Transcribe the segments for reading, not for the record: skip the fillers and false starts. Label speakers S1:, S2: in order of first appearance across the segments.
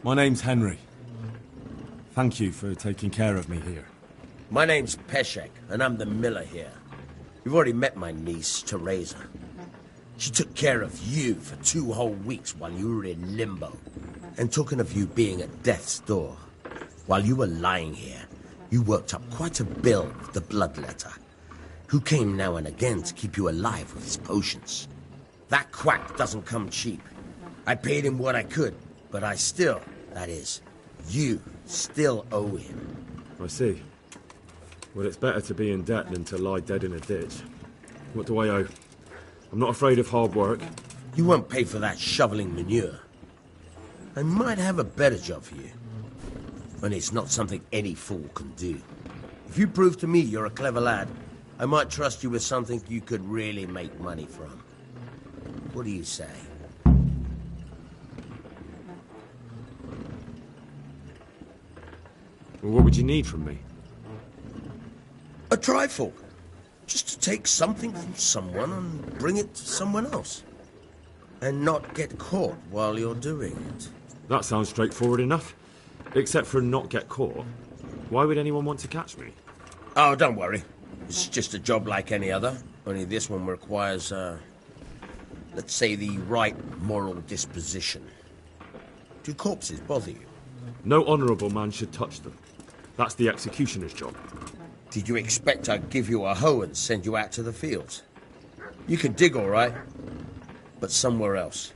S1: My name's Henry. Thank you for taking care of me here.
S2: My name's Ps5, and I'm the miller here. You've already met my niece, Teresa. She took care of you for 2 whole weeks while you were in limbo. And talking of you being at death's door, while you were lying here, you worked up quite a bill with the bloodletter, who came now and again to keep you alive with his potions. That quack doesn't come cheap. I paid him what I could, but I still, that is, you still owe him.
S1: I see. Well, it's better to be in debt than to lie dead in a ditch. What do I owe? I'm not afraid of hard work.
S2: You won't pay for that shoveling manure. I might have a better job for you. And it's not something any fool can do. If you prove to me you're a clever lad, I might trust you with something you could really make money from. What do you say?
S1: Well, what would you need from me?
S2: A trifle. Just to take something from someone and bring it to someone else. And not get caught while you're doing it.
S1: That sounds straightforward enough. Except for not get caught. Why would anyone want to catch me?
S2: Oh, don't worry. It's just a job like any other. Only this one requires, let's say, the right moral disposition. Do corpses bother you?
S1: No honourable man should touch them. That's the executioner's job.
S2: Did you expect I'd give you a hoe and send you out to the fields? You can dig all right, but somewhere else.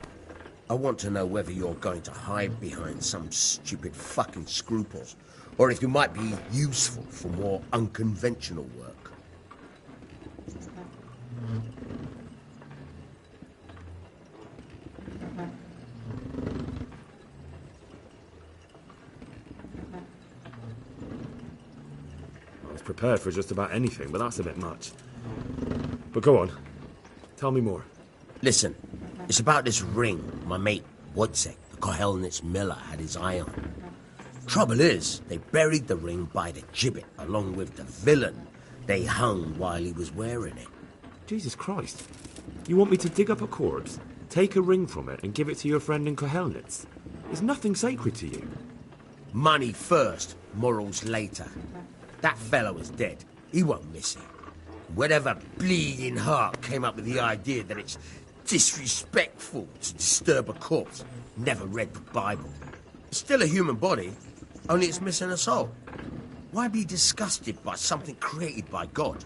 S2: I want to know whether you're going to hide behind some stupid fucking scruples, or if you might be useful for more unconventional work.
S1: I was prepared for just about anything, but that's a bit much. But go on. Tell me more.
S2: Listen, it's about this ring my mate Wojciech, the Kohelnitz miller, had his eye on. Trouble is, they buried the ring by the gibbet along with the villain they hung while he was wearing it.
S1: Jesus Christ. You want me to dig up a corpse, take a ring from it, and give it to your friend in Kohelnitz? There's nothing sacred to you.
S2: Money first, morals later. That fellow is dead. He won't miss it. Whatever bleeding heart came up with the idea that it's disrespectful to disturb a corpse never read the Bible. It's still a human body, only it's missing a soul. Why be disgusted by something created by God?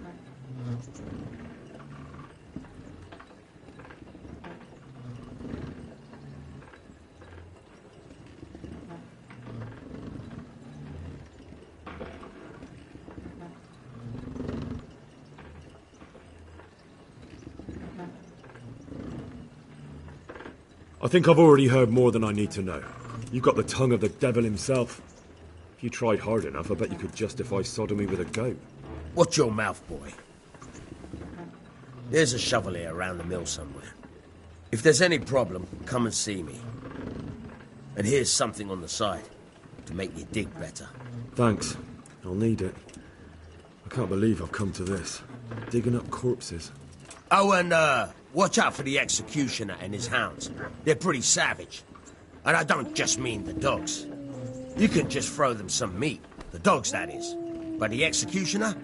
S1: I think I've already heard more than I need to know. You've got the tongue of the devil himself. If you tried hard enough, I bet you could justify sodomy with a goat.
S2: Watch your mouth, boy. There's a shovel here around the mill somewhere. If there's any problem, come and see me. And here's something on the side to make you dig better.
S1: Thanks. I'll need it. I can't believe I've come to this. Digging up corpses.
S2: Oh, and, watch out for the executioner and his hounds. They're pretty savage. And I don't just mean the dogs. You can just throw them some meat. The dogs, that is. But the executioner?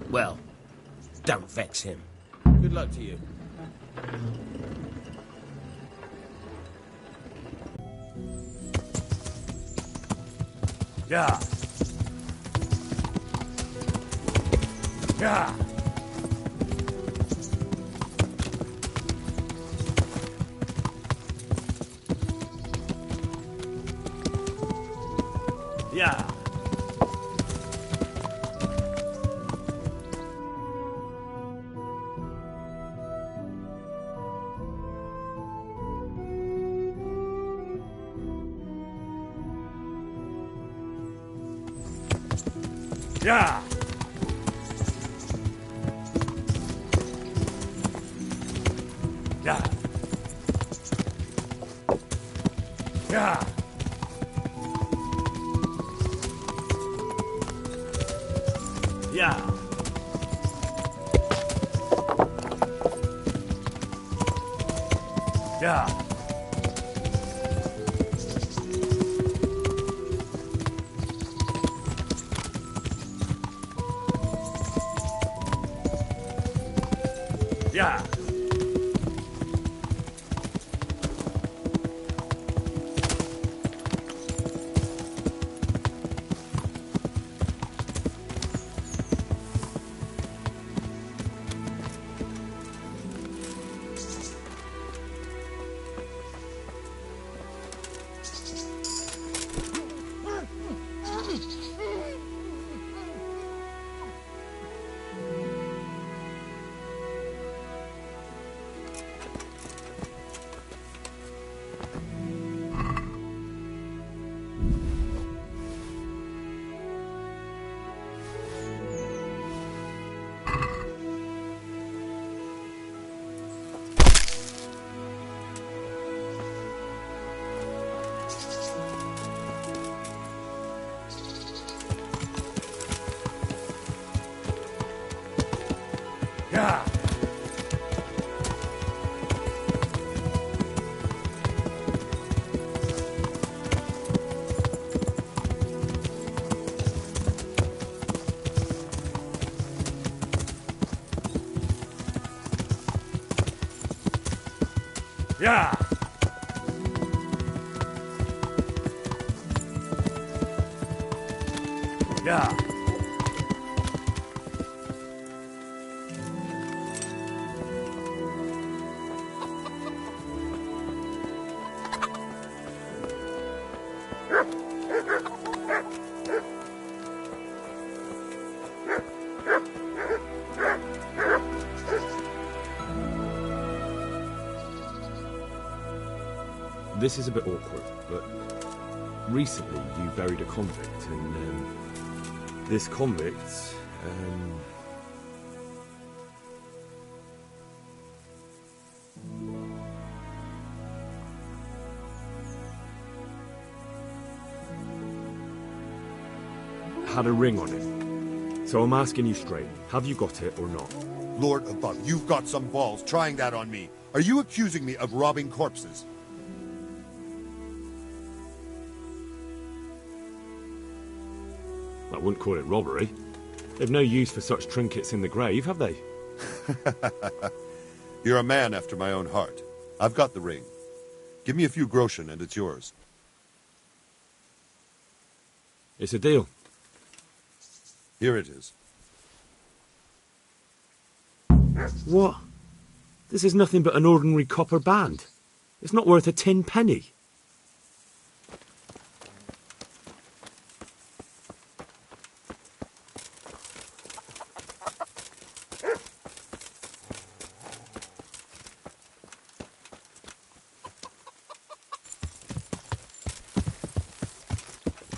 S2: Well, don't vex him. Good luck to you.
S3: Yeah. Yeah. Yeah. Yeah. Yeah. Yeah. Yeah. Yeah. Yeah. Yeah. Yeah. Yeah.
S1: This is a bit awkward, but recently you buried a convict, and this convict, had a ring on it. So I'm asking you straight, have you got it or not?
S4: Lord above, you've got some balls trying that on me. Are you accusing me of robbing corpses?
S1: I wouldn't call it robbery. They've no use for such trinkets in the grave, have they?
S4: You're a man after my own heart. I've got the ring. Give me a few groschen and it's yours.
S1: It's a deal.
S4: Here it is.
S1: What? This is nothing but an ordinary copper band. It's not worth a 10 penny.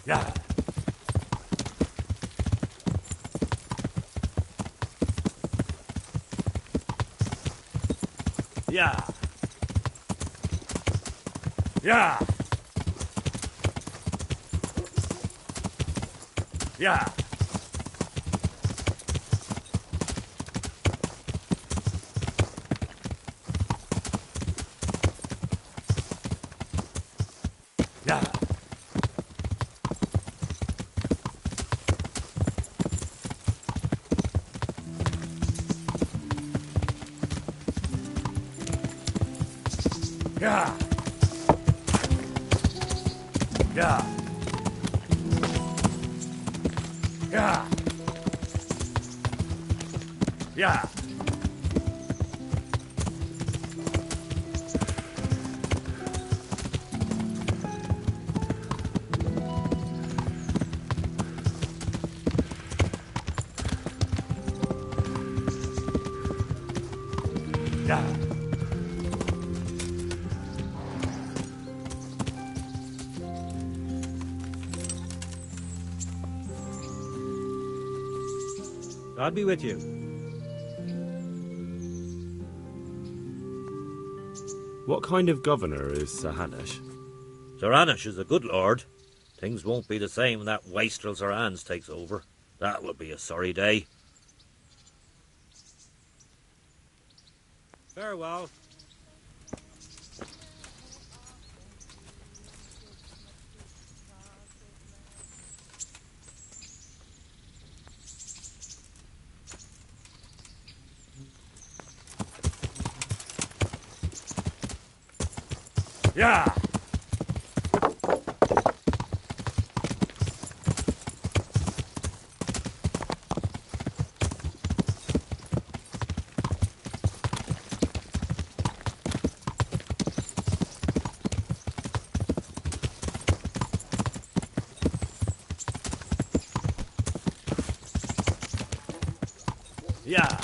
S3: Yeah. Yeah. Yeah. Yeah. Yeah. Yeah. Yeah. Yeah. Yeah. Yeah.
S5: God be with you.
S1: What kind of governor is Sir Hanush?
S5: Sir Hanush is a good lord. Things won't be the same when that wastrel Sir Hans takes over. That will be a sorry day. Farewell.
S3: Yeah. Yeah.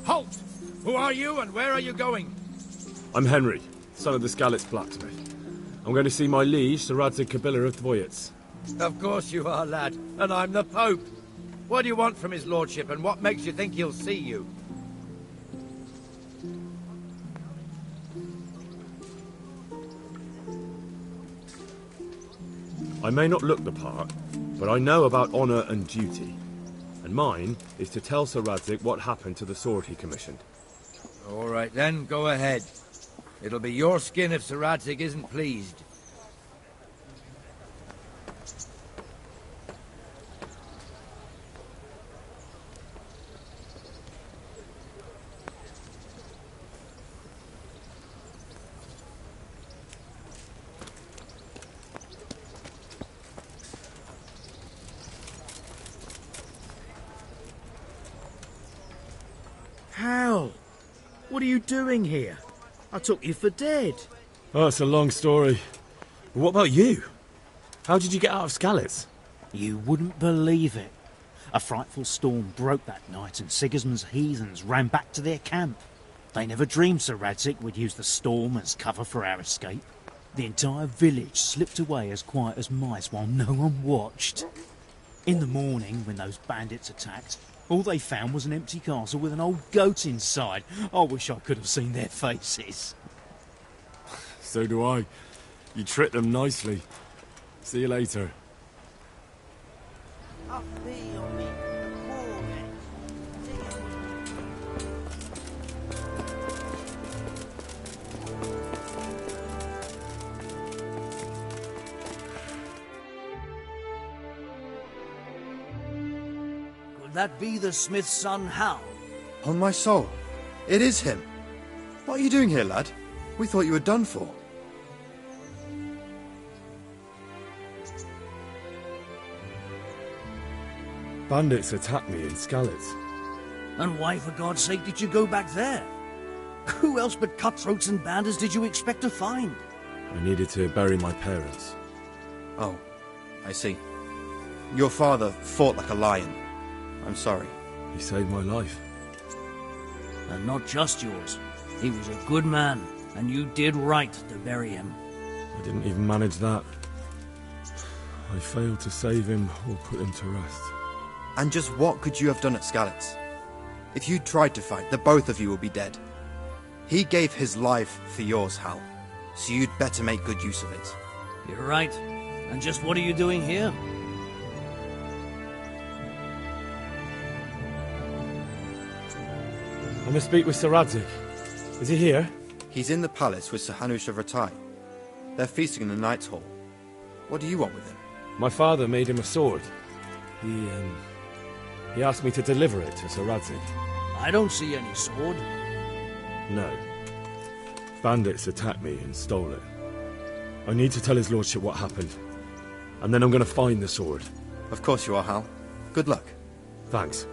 S3: Halt! Who are you and where are you going?
S1: I'm Henry, son of the Skalitz blacksmith. I'm going to see my liege, Sir Radzig Kabila of Dvoyitz.
S3: Of course you are, lad. And I'm the Pope. What do you want from his lordship, and what makes you think he'll see you?
S1: I may not look the part, but I know about honour and duty. And mine is to tell Sir Radzig what happened to the sword he commissioned.
S3: All right then, go ahead. It'll be your skin if Sir Radzig isn't pleased.
S6: Hal, what are you doing here? I took you for dead.
S1: Oh, it's a long story. But what about you? How did you get out of Skalitz?
S6: You wouldn't believe it. A frightful storm broke that night and Sigismund's heathens ran back to their camp. They never dreamed Sir Radzig would use the storm as cover for our escape. The entire village slipped away as quiet as mice while no one watched. In the morning, when those bandits attacked, all they found was an empty castle with an old goat inside. I wish I could have seen their faces.
S1: So do I. You tricked them nicely. See you later.
S7: Could that be the smith's son, Hal?
S8: On my soul, it is him. What are you doing here, lad? We thought you were done for.
S1: Bandits attacked me in Skalitz.
S7: And why, for God's sake, did you go back there? Who else but cutthroats and bandits did you expect to find?
S1: I needed to bury my parents.
S8: Oh, I see. Your father fought like a lion. I'm sorry.
S1: He saved my life.
S7: And not just yours. He was a good man, and you did right to bury him.
S1: I didn't even manage that. I failed to save him or put him to rest.
S8: And just what could you have done at Skalitz? If you tried to fight, the both of you will be dead. He gave his life for yours, Hal. So you'd better make good use of it.
S7: You're right. And just what are you doing here?
S1: I must speak with Sir Radzig. Is he here?
S8: He's in the palace with Sir Hanush of Ratai. They're feasting in the Knight's Hall. What do you want with him?
S1: My father made him a sword. He asked me to deliver it to Sir Radzig.
S7: I don't see any sword.
S1: No. Bandits attacked me and stole it. I need to tell his lordship what happened. And then I'm going to find the sword.
S8: Of course you are, Hal. Good luck.
S1: Thanks.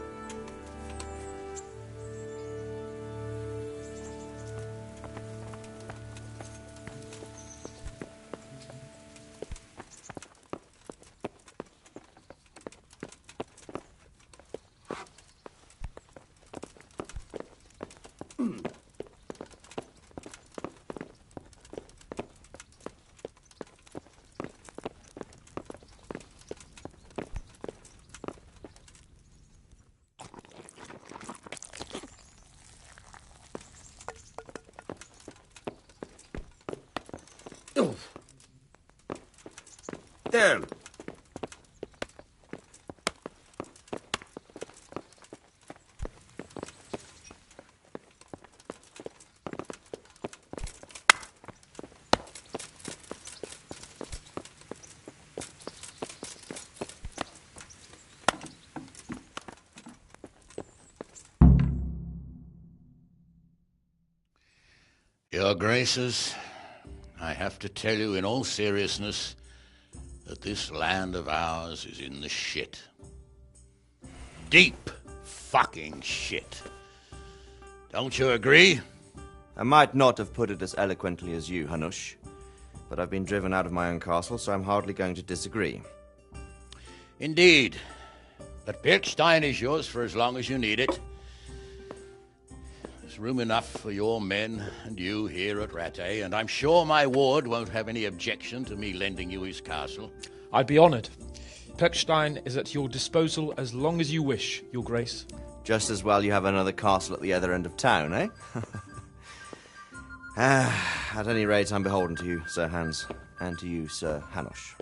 S2: Damn.
S9: Your Graces, I have to tell you in all seriousness that this land of ours is in the shit. Deep fucking shit. Don't you agree?
S10: I might not have put it as eloquently as you, Hanush, but I've been driven out of my own castle, so I'm hardly going to disagree.
S9: Indeed. But Birkstein is yours for as long as you need it. There's room enough for your men and you here at Rattay, and I'm sure my ward won't have any objection to me lending you his castle.
S11: I'd be honoured. Pirkstein is at your disposal as long as you wish, Your Grace.
S10: Just as well you have another castle at the other end of town, eh? At any rate, I'm beholden to you, Sir Hans, and to you, Sir Hanush.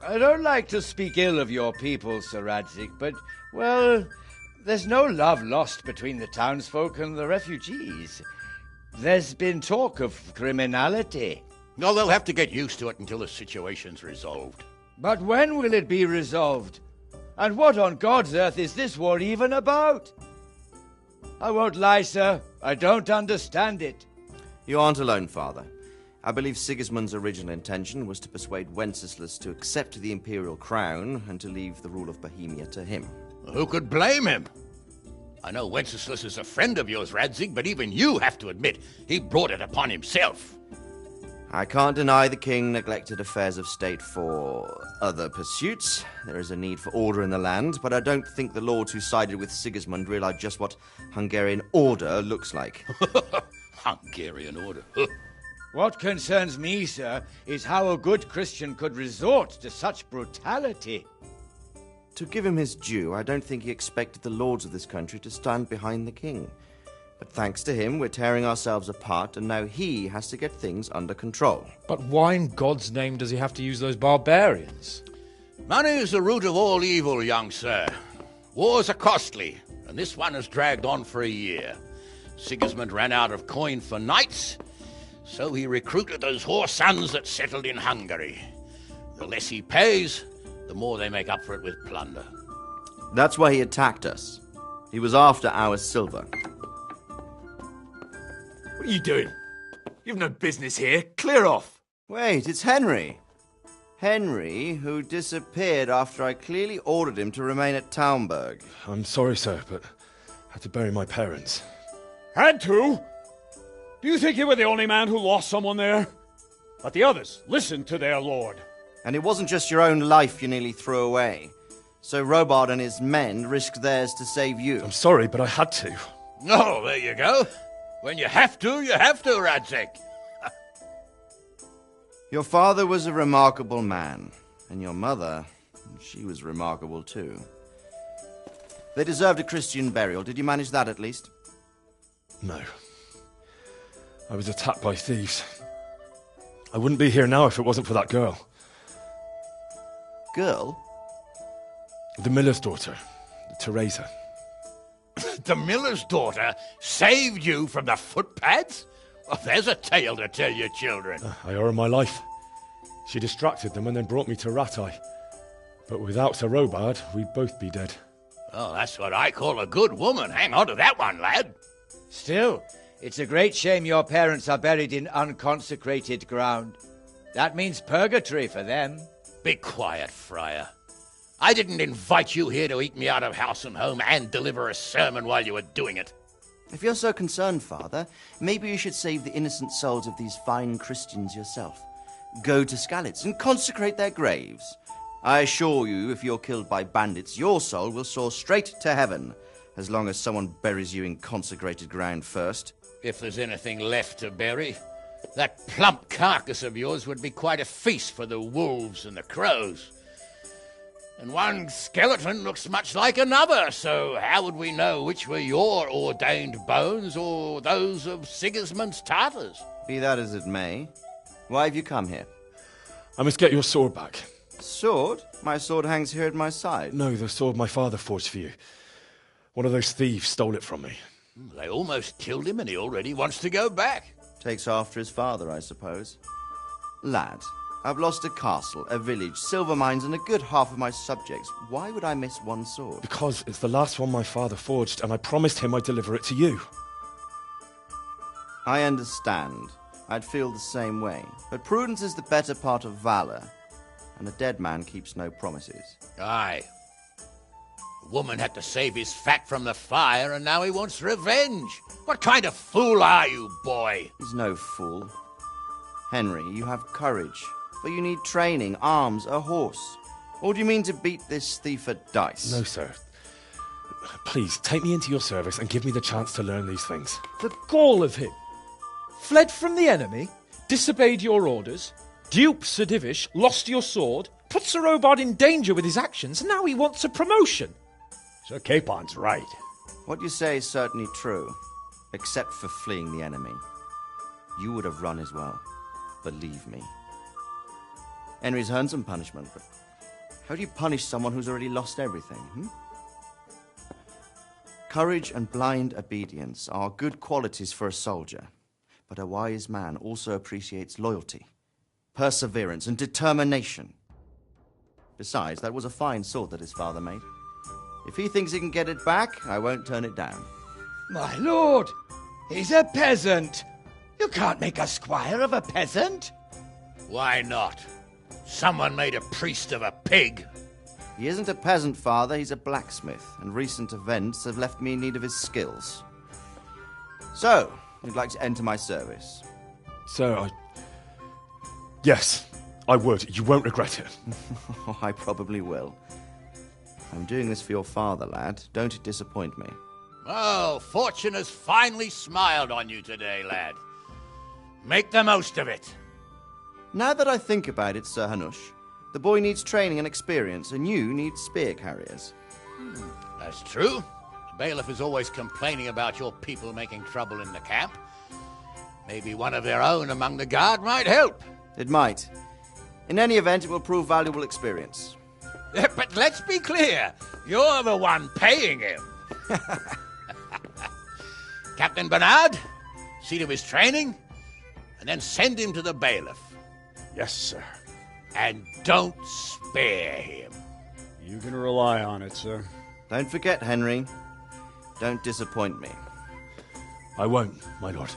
S3: I don't like to speak ill of your people, Sir Radzig, but, well, there's no love lost between the townsfolk and the refugees. There's been talk of criminality.
S9: No, they'll have to get used to it until the situation's resolved.
S3: But when will it be resolved? And what on God's earth is this war even about? I won't lie, sir. I don't understand it.
S10: You aren't alone, Father. I believe Sigismund's original intention was to persuade Wenceslas to accept the imperial crown and to leave the rule of Bohemia to him.
S9: Who could blame him? I know Wenceslas is a friend of yours, Radzig, but even you have to admit he brought it upon himself.
S10: I can't deny the king neglected affairs of state for other pursuits. There is a need for order in the land, but I don't think the lords who sided with Sigismund realized just what Hungarian order looks like.
S9: Hungarian order?
S3: What concerns me, sir, is how a good Christian could resort to such brutality.
S10: To give him his due, I don't think he expected the lords of this country to stand behind the king. But thanks to him, we're tearing ourselves apart, and now he has to get things under control.
S11: But why in God's name does he have to use those barbarians?
S9: Money is the root of all evil, young sir. Wars are costly, and this one has dragged on for a year. Sigismund ran out of coin for knights, so he recruited those whore sons that settled in Hungary. The less he pays, the more they make up for it with plunder.
S10: That's why he attacked us. He was after our silver.
S12: What are you doing? You've no business here. Clear off.
S10: Wait, it's Henry. Henry, who disappeared after I clearly ordered him to remain at Taunberg.
S1: I'm sorry, sir, but I had to bury my parents.
S12: Had to? Do you think you were the only man who lost someone there? But the others listened to their lord.
S10: And it wasn't just your own life you nearly threw away. So Robard and his men risked theirs to save you.
S1: I'm sorry, but I had to.
S9: Oh, there you go. When you have to, Radzig.
S10: Your father was a remarkable man, and your mother, she was remarkable too. They deserved a Christian burial. Did you manage that at least?
S1: No. I was attacked by thieves. I wouldn't be here now if it wasn't for that girl.
S10: Girl?
S1: The miller's daughter, Teresa.
S9: The miller's daughter saved you from the footpads? Well, there's a tale to tell your children.
S1: I owe her my life. She distracted them and then brought me to Rattay. But without Sir Robard, we'd both be dead.
S9: Oh, that's what I call a good woman. Hang on to that one, lad.
S3: Still, it's a great shame your parents are buried in unconsecrated ground. That means purgatory for them.
S9: Be quiet, Friar. I didn't invite you here to eat me out of house and home and deliver a sermon while you were doing it.
S10: If you're so concerned, Father, maybe you should save the innocent souls of these fine Christians yourself. Go to Skalitz and consecrate their graves. I assure you, if you're killed by bandits, your soul will soar straight to heaven, as long as someone buries you in consecrated ground first.
S9: If there's anything left to bury, that plump carcass of yours would be quite a feast for the wolves and the crows. And one skeleton looks much like another, so how would we know which were your ordained bones or those of Sigismund's Tartars?
S10: Be that as it may, why have you come here?
S1: I must get your sword back.
S10: Sword? My sword hangs here at my side.
S1: No, the sword my father forged for you. One of those thieves stole it from me.
S9: They almost killed him and he already wants to go back.
S10: Takes after his father, I suppose. Lad, I've lost a castle, a village, silver mines, and a good half of my subjects. Why would I miss one sword?
S1: Because it's the last one my father forged, and I promised him I'd deliver it to you.
S10: I understand. I'd feel the same way. But prudence is the better part of valor, and a dead man keeps no promises.
S9: Aye. The woman had to save his fat from the fire, and now he wants revenge. What kind of fool are you, boy?
S10: He's no fool. Henry, you have courage, but you need training, arms, a horse. Or do you mean to beat this thief at dice?
S13: No, sir. Please, take me into your service and give me the chance to learn these things.
S11: The gall of him. Fled from the enemy, disobeyed your orders, duped Sir Divish, lost your sword, put Sir Robard in danger with his actions, and now he wants a promotion.
S12: Sir Capon's right.
S10: What you say is certainly true, except for fleeing the enemy. You would have run as well, believe me. Henry's earned some punishment, but how do you punish someone who's already lost everything, Courage and blind obedience are good qualities for a soldier, but a wise man also appreciates loyalty, perseverance, and determination. Besides, that was a fine sword that his father made. If he thinks he can get it back, I won't turn it down.
S3: My lord, he's a peasant. You can't make a squire of a peasant.
S9: Why not? Someone made a priest of a pig.
S10: He isn't a peasant, father, he's a blacksmith, and recent events have left me in need of his skills. So, you'd like to enter my service?
S13: Sir, Yes, I would. You won't regret it.
S10: I probably will. I'm doing this for your father, lad. Don't disappoint me.
S9: Oh, fortune has finally smiled on you today, lad. Make the most of it.
S10: Now that I think about it, Sir Hanush, the boy needs training and experience, and you need spear carriers.
S9: That's true. The bailiff is always complaining about your people making trouble in the camp. Maybe one of their own among the guard might help.
S10: It might. In any event, it will prove valuable experience.
S9: But let's be clear. You're the one paying him. Captain Bernard, see to his training, and then send him to the bailiff.
S12: Yes, sir.
S9: And don't spare him.
S12: You can rely on it, sir.
S10: Don't forget, Henry. Don't disappoint me.
S13: I won't, my lord.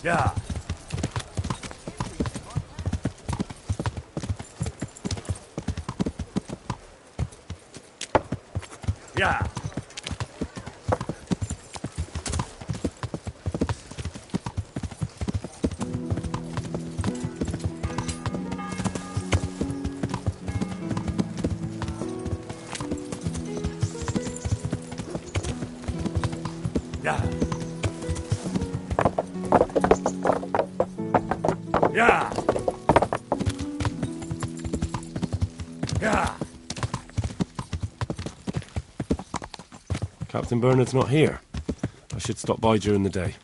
S12: Yeah. Yeah. Yeah. Yeah. Yeah.
S13: Captain Bernard's not here. I should stop by during the day.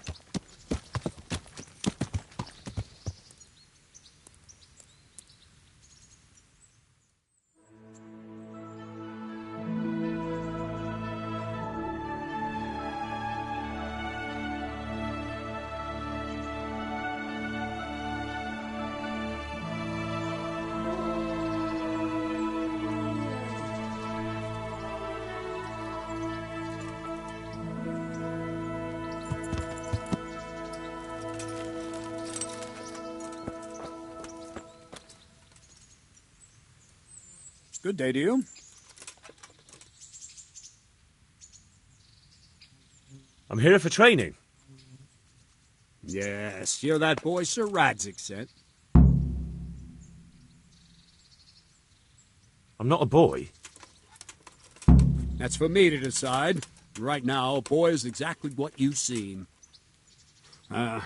S12: Good day to you.
S1: I'm here for training.
S12: Yes, you're that boy Sir Radzik sent.
S1: I'm not a boy.
S12: That's for me to decide. Right now, a boy is exactly what you seem. And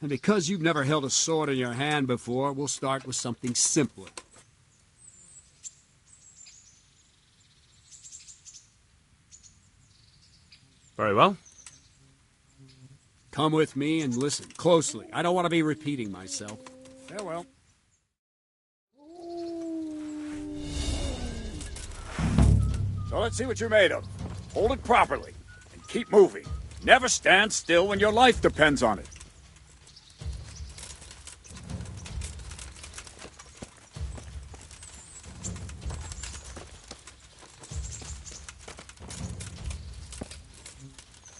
S12: because you've never held a sword in your hand before, we'll start with something simpler.
S13: Very well.
S12: Come with me and listen closely. I don't want to be repeating myself. Farewell.
S14: So let's see what you're made of. Hold it properly, and keep moving. Never stand still when your life depends on it.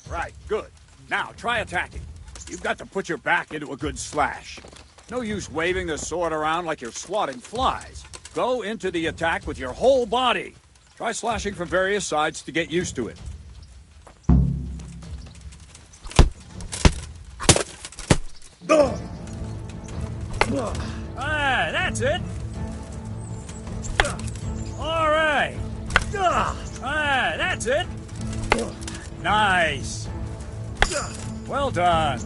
S14: Right, good. Now, try attacking. You've got to put your back into a good slash. No use waving the sword around like you're swatting flies. Go into the attack with your whole body. Try slashing from various sides to get used to it.
S7: Ah, that's it. All right. Ah, that's it. Nice.
S14: Well done.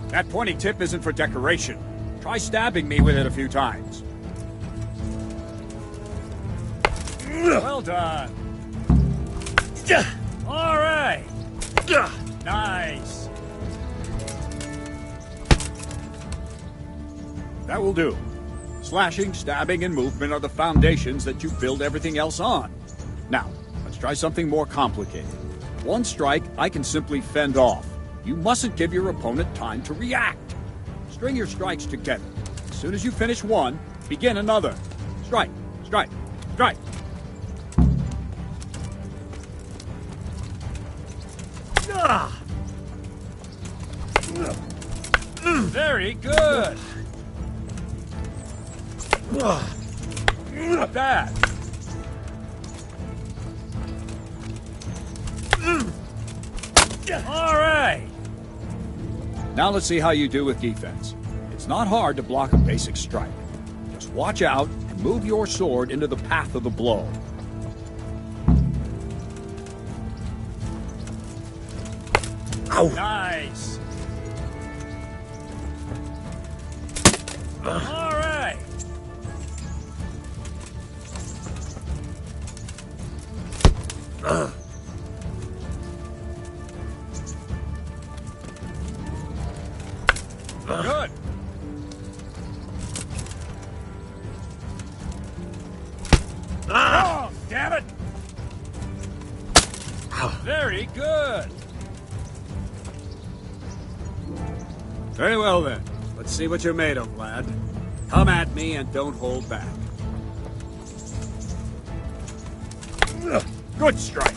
S14: That pointy tip isn't for decoration. Try stabbing me with it a few times. Well done.
S7: All right. Nice.
S14: That will do. Slashing, stabbing, and movement are the foundations that you build everything else on. Now, let's try something more complicated. One strike, I can simply fend off. You mustn't give your opponent time to react. String your strikes together. As soon as you finish one, begin another. Strike, strike, strike.
S7: Very good. Not bad. All right.
S14: Now let's see how you do with defense. It's not hard to block a basic strike. Just watch out and move your sword into the path of the blow.
S7: Ow. Nice. All right.
S14: Good.
S7: Oh, damn it. Very good.
S12: Very well, then. Let's see what you're made of, lad. Come at me and don't hold back.
S14: Good strike.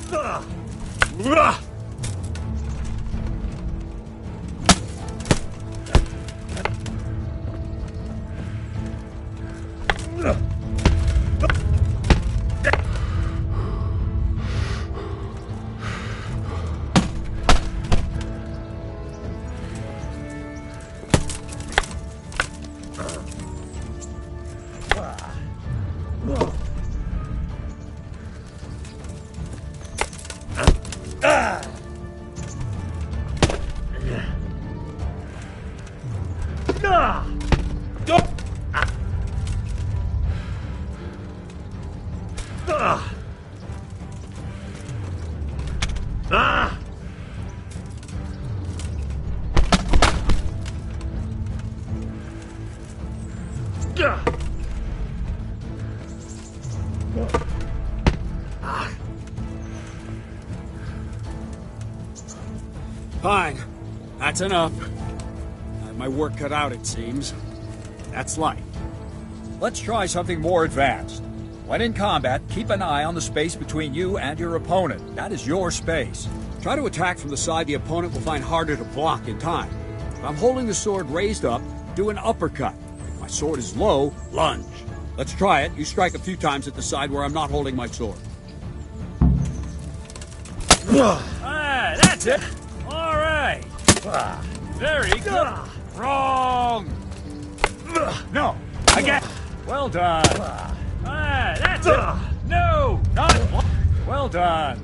S12: Fine. That's enough. I have my work cut out, it seems. That's life.
S14: Let's try something more advanced. When in combat, keep an eye on the space between you and your opponent. That is your space.
S12: Try to attack from the side the opponent will find harder to block in time. If I'm holding the sword raised up, do an uppercut. If my sword is low, lunge. Let's try it. You strike a few times at the side where I'm not holding my sword.
S7: Ah, that's it. All right. Very good. Wrong.
S14: No, again. Well done.
S7: Ah, that's it. No, not.
S14: Well done.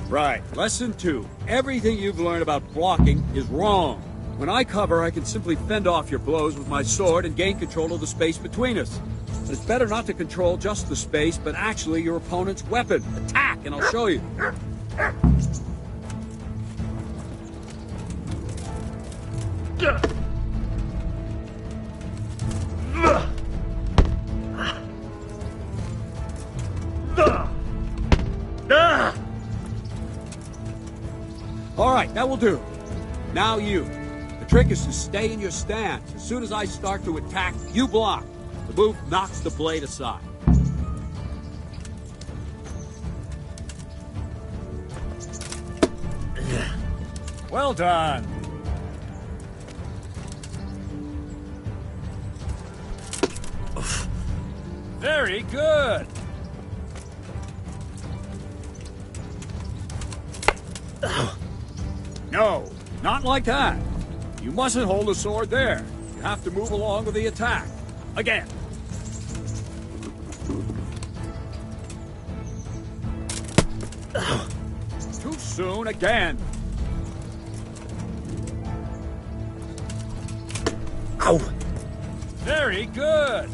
S14: Right, lesson 2. Everything you've learned about blocking is wrong. When I cover, I can simply fend off your blows with my sword and gain control of the space between us. But it's better not to control just the space, but actually your opponent's weapon. Attack, and I'll show you. All right, that will do. Now you. The trick is to stay in your stance. As soon as I start to attack, you block. The move knocks the blade aside. Well done. Very good. No, not like that. You mustn't hold the sword there. You have to move along with the attack. Again. Too soon again. Ow! Very good.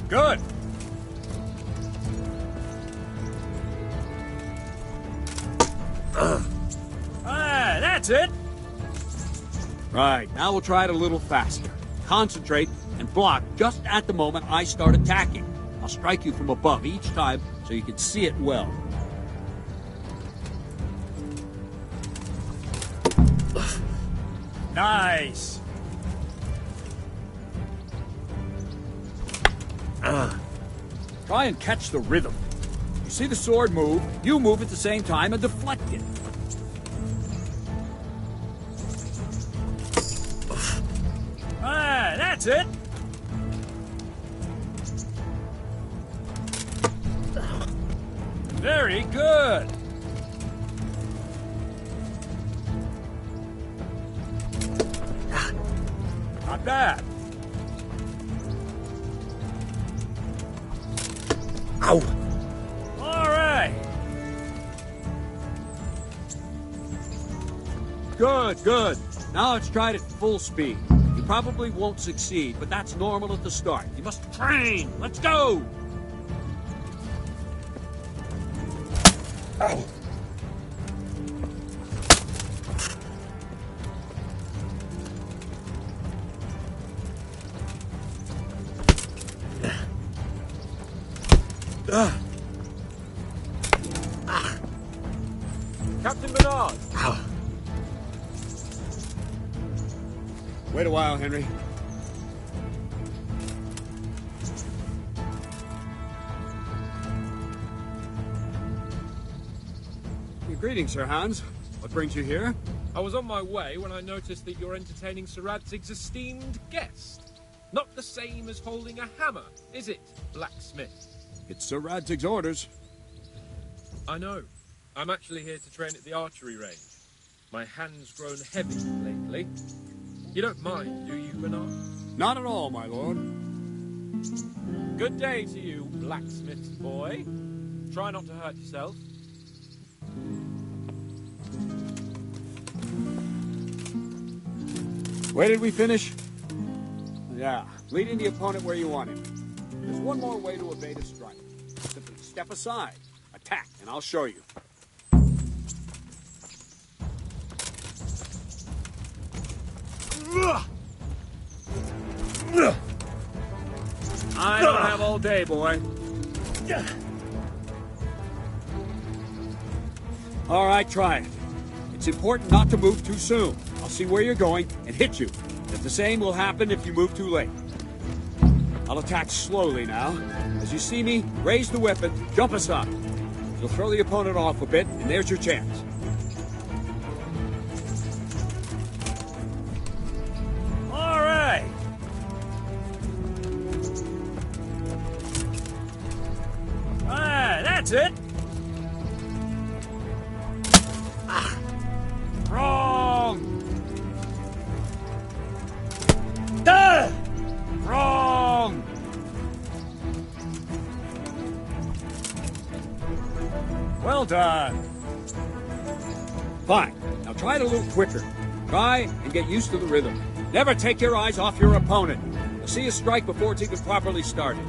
S14: Good. That's it. Right, now we'll try it a little faster. Concentrate and block just at the moment I start attacking. I'll strike you from above each time so you can see it well. Nice. Try and catch the rhythm. You see the sword move, you move at the same time and deflect it. That's it. Very good. Not bad. Ow. All right. Good, good. Now let's try it at full speed. You probably won't succeed, but that's normal at the start. You must train. Let's go. Ow. Captain Bernard. Ow. Wait a while, Henry. Greetings, Sir Hans. What brings you here?
S11: I was on my way when I noticed that you're entertaining Sir Radzig's esteemed guest. Not the same as holding a hammer, is it, blacksmith?
S14: It's Sir Radzig's orders.
S11: I know. I'm actually here to train at the archery range. My hand's grown heavy lately. You don't mind, do you, Bernard?
S14: Not at all, my lord.
S11: Good day to you, blacksmith's boy. Try not to hurt yourself.
S14: Where did we finish? Yeah, leading the opponent where you want him. There's one more way to evade a strike. Simply step aside, attack, and I'll show you. I don't have all day, boy. All right, try it. It's important not to move too soon. I'll see where you're going and hit you. If the same will happen if you move too late. I'll attack slowly now. As you see me, raise the weapon, jump aside. You'll throw the opponent off a bit, and there's your chance. All right. That's it. Wrong. Wrong. Well done. Fine. Now try it a little quicker. Try and get used to the rhythm. Never take your eyes off your opponent. You'll see a strike before it's even properly started.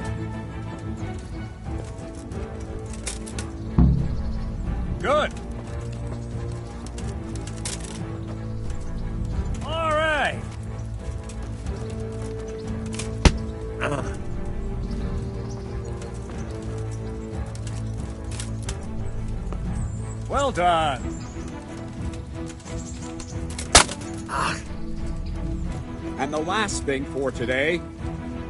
S14: Good. All right. Well done. And the last thing for today,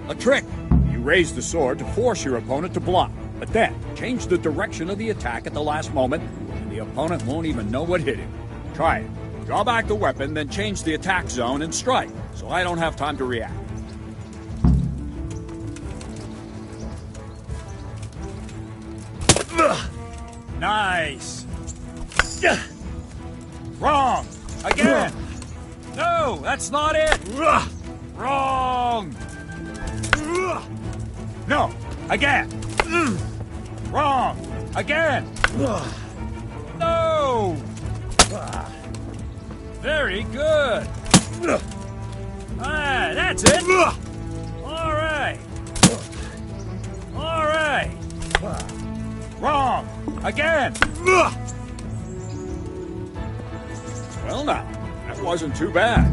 S14: a trick. You raise the sword to force your opponent to block, but then change the direction of the attack at the last moment, and the opponent won't even know what hit him. Try it. Draw back the weapon, then change the attack zone and strike, so I don't have time to react. Nice. Wrong. Again. No, that's not it. Wrong. No, again. Wrong. Again. No. Very good. Ah, that's it. All right. All right. Wrong. Again. Well, now, that wasn't too bad.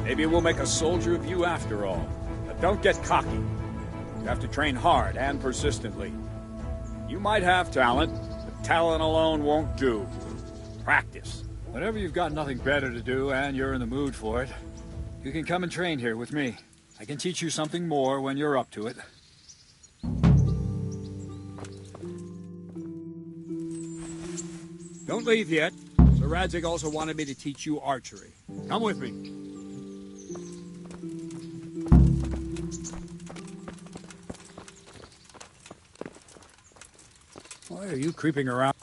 S14: Maybe we'll make a soldier of you after all. But don't get cocky. You have to train hard and persistently. You might have talent, but talent alone won't do. Practice. Whenever you've got nothing better to do and you're in the mood for it, you can come and train here with me. I can teach you something more when you're up to it. Don't leave yet. Sir Radzig also wanted me to teach you archery. Come with me. Why are you creeping around?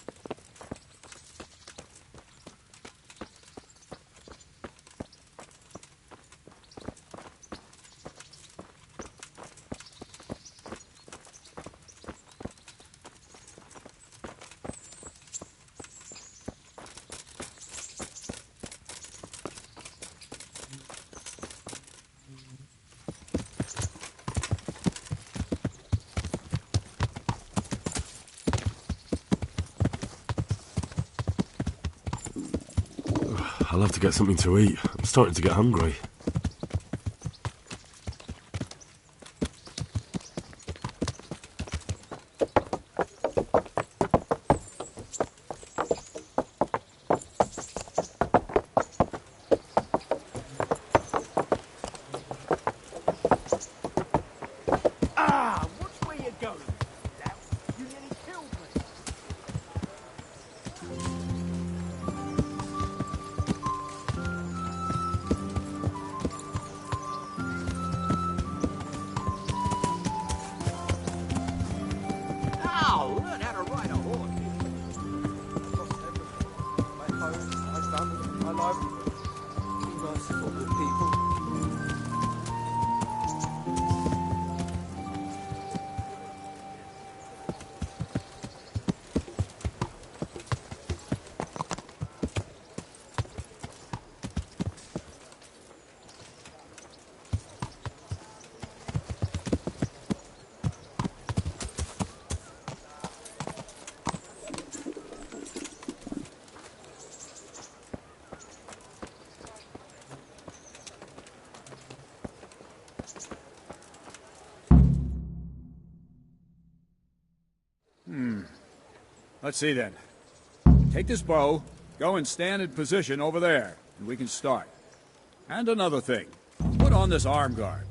S1: I'll have to get something to eat. I'm starting to get hungry. Let's see then. Take this bow, go and stand in position over there, and we can start. And another thing, put on this arm guard.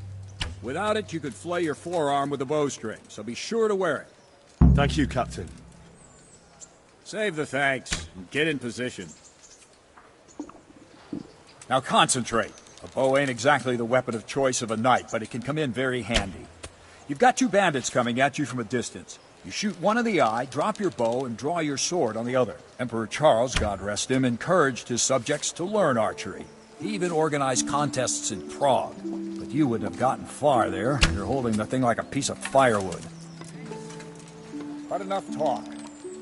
S1: Without it, you could flay your forearm with a bowstring, so be sure to wear it.
S13: Thank you, Captain.
S14: Save the thanks, and get in position. Now concentrate. A bow ain't exactly the weapon of choice of a knight, but it can come in very handy. You've got two bandits coming at you from a distance. You shoot one in the eye, drop your bow, and draw your sword on the other. Emperor Charles, God rest him, encouraged his subjects to learn archery. He even organized contests in Prague. But you wouldn't have gotten far there. You're holding the thing like a piece of firewood. But enough talk.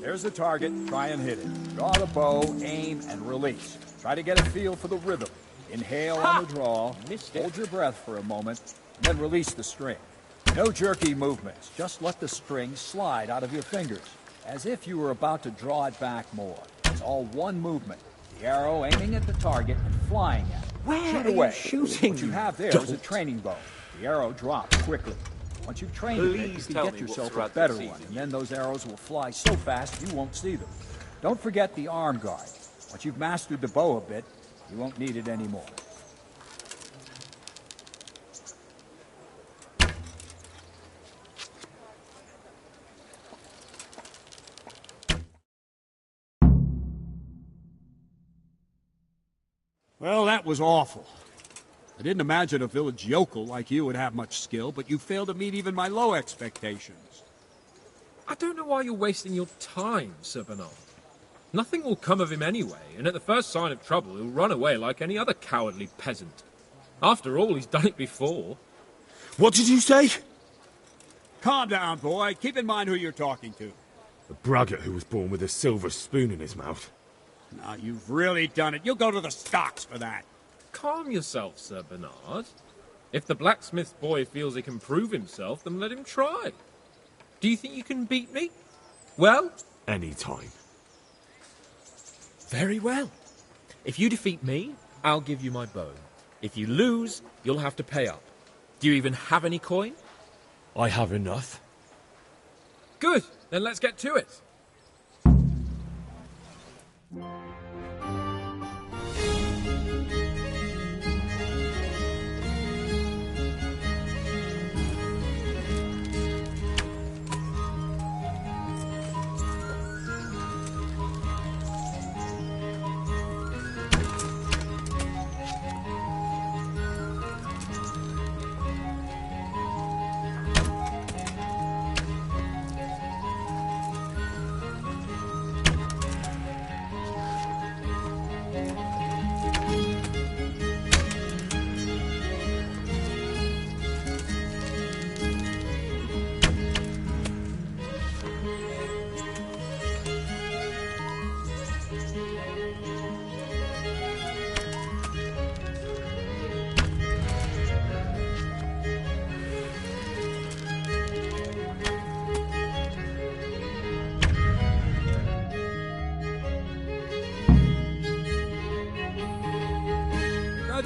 S1: There's the target. Try and hit it. Draw the bow, aim, and release. Try to get a feel for the rhythm. Inhale on the draw. Hold your breath for a moment, and then release the string. No jerky movements. Just let the string slide out of your fingers, as if you were about to draw it back more. It's all one movement. The arrow aiming at the target and flying at it.
S7: Where
S1: Shoot
S7: are
S1: away.
S7: you shooting?
S1: What you have there is a training bow. The arrow drops quickly. Once you've trained a bit, you can get yourself a better one, and then those arrows will fly so fast you won't see them. Don't forget the arm guard. Once you've mastered the bow a bit, you won't need it anymore. Well, that was awful. I didn't imagine a village yokel like you would have much skill, but you failed to meet even my low expectations.
S11: I don't know why you're wasting your time, Sir Bernard. Nothing will come of him anyway, and at the first sign of trouble he'll run away like any other cowardly peasant. After all, he's done it before.
S13: What did you say?
S1: Calm down, boy. Keep in mind who you're talking to.
S13: A braggart who was born with a silver spoon in his mouth.
S1: Now, you've really done it. You'll go to the stocks for that.
S11: Calm yourself, Sir Bernard. If the blacksmith boy feels he can prove himself, then let him try. Do you think you can beat me? Well?
S13: Any time.
S11: Very well. If you defeat me, I'll give you my bow. If you lose, you'll have to pay up. Do you even have any coin?
S13: I have enough.
S11: Good. Then let's get to it.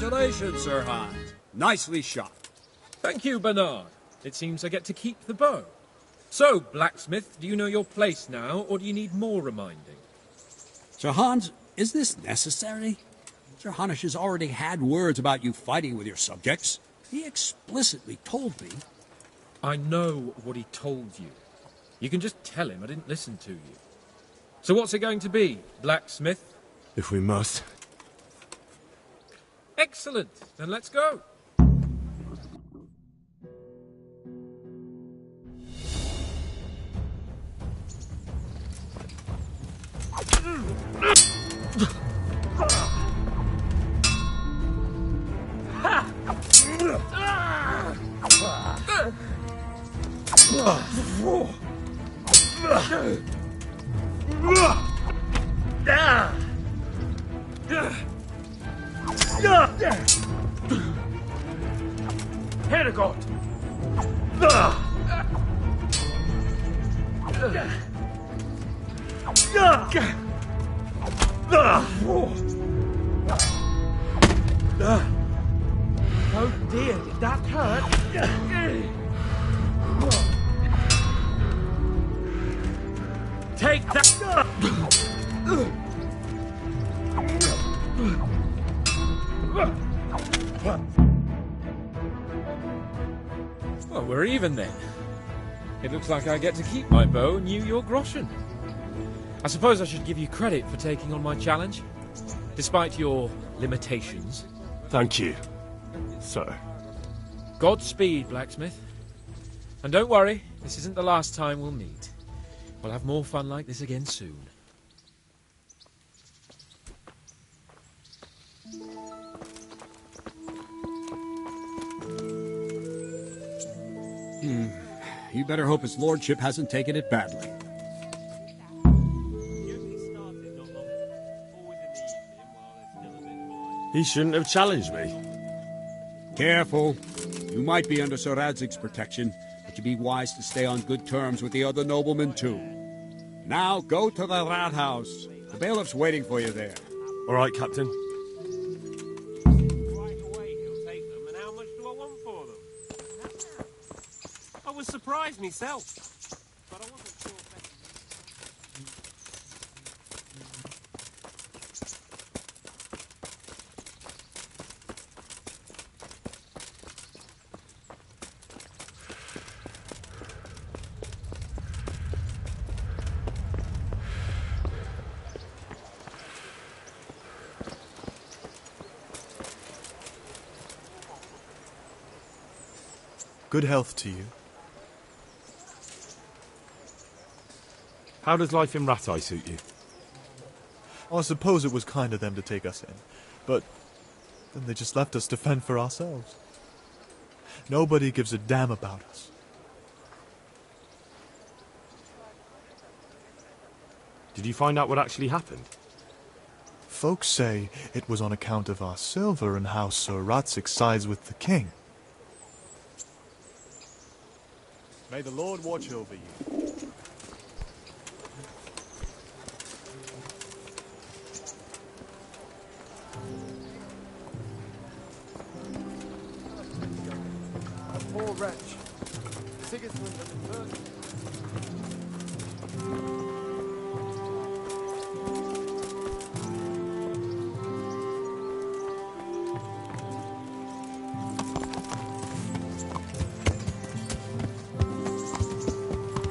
S1: Congratulations, Sir Hans. Nicely shot.
S11: Thank you, Bernard. It seems I get to keep the bow. So, blacksmith, do you know your place now, or do you need more reminding?
S12: Sir Hans, is this necessary? Sir Hanush has already had words about you fighting with your subjects. He explicitly told me.
S11: I know what he told you. You can just tell him I didn't listen to you. So what's it going to be, blacksmith?
S13: If we must.
S11: Excellent. Then let's go.
S15: Herregud! Oh dear, did that hurt? Take that!
S11: Well, we're even then. It looks like I get to keep my bow and you your groschen. I suppose I should give you credit for taking on my challenge, despite your limitations.
S13: Thank you, sir.
S11: Godspeed, blacksmith. And don't worry, this isn't the last time we'll meet. We'll have more fun like this again soon.
S12: You better hope his lordship hasn't taken it badly.
S16: He shouldn't have challenged me.
S12: Careful. You might be under Sir Radzig's protection, but you'd be wise to stay on good terms with the other noblemen, too. Now, go to the rat house. The bailiff's waiting for you there.
S16: All right, Captain.
S15: Right away he'll take them, and how much do I want for them? I was surprised myself, but I wasn't sure.
S17: Good health to you.
S16: How does life in Rat Eye suit you?
S17: I suppose it was kind of them to take us in, but then they just left us to fend for ourselves. Nobody gives a damn about us.
S16: Did you find out what actually happened?
S17: Folks say it was on account of our silver and how Sir Radzig sides with the king. May the Lord watch over you.
S18: A poor wretch. Sigismund and the first...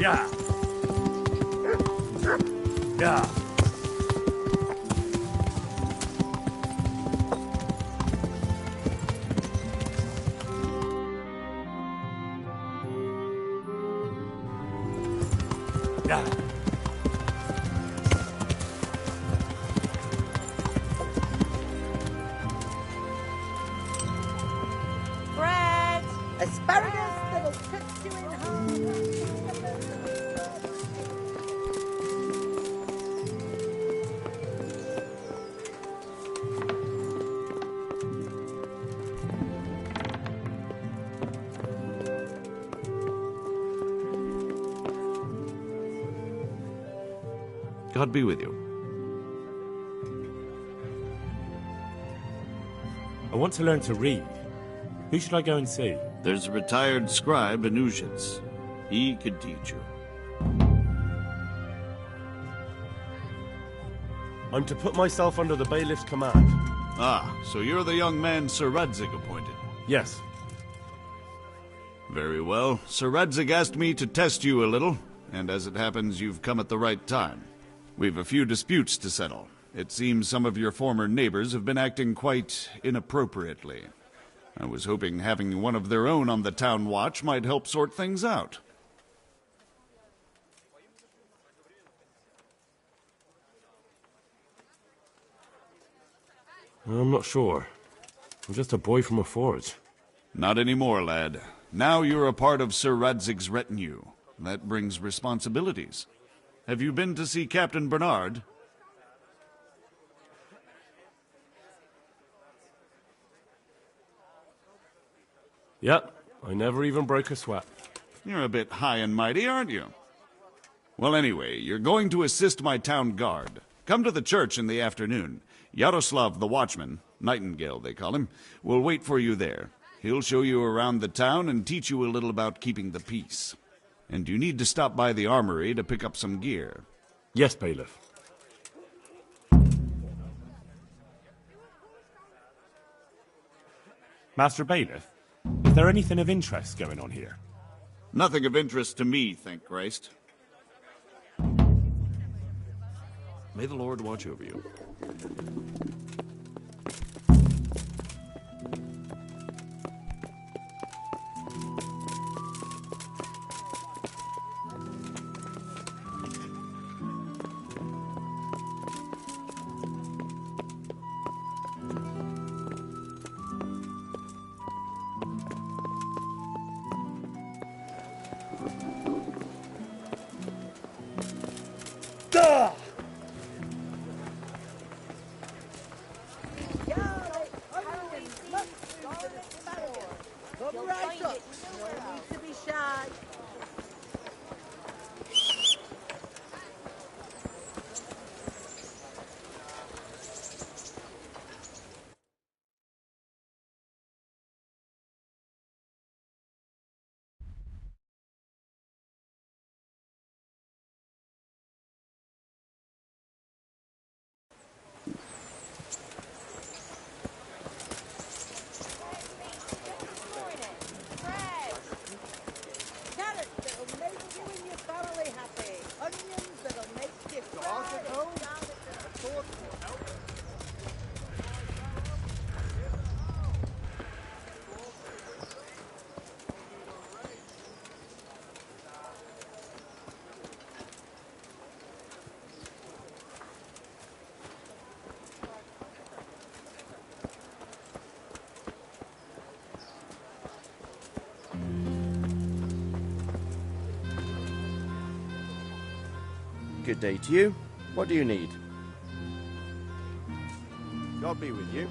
S12: Yeah. Yeah. Yeah.
S19: Bread! Asparagus that'll cook you in half.
S20: God be with you.
S16: I want to learn to read. Who should I go and see?
S20: There's a retired scribe, Anusius. He could teach you.
S16: I'm to put myself under the bailiff's command.
S20: Ah, so you're the young man Sir Radzig appointed.
S16: Yes.
S20: Very well. Sir Radzig asked me to test you a little, and as it happens, you've come at the right time. We've a few disputes to settle. It seems some of your former neighbors have been acting quite inappropriately. I was hoping having one of their own on the town watch might help sort things out.
S16: I'm not sure. I'm just a boy from a forge.
S20: Not anymore, lad. Now you're a part of Sir Radzig's retinue. That brings responsibilities. Have you been to see Captain Bernard?
S16: Yep, I never even broke a sweat.
S20: You're a bit high and mighty, aren't you? Well, anyway, you're going to assist my town guard. Come to the church in the afternoon. Yaroslav the watchman, Nightingale they call him, will wait for you there. He'll show you around the town and teach you a little about keeping the peace. And you need to stop by the armory to pick up some gear.
S16: Yes, bailiff. Master Bailiff, is there anything of interest going on here?
S20: Nothing of interest to me, thank Christ. May the Lord watch over you.
S10: Good day to you. What do you need? God be with you.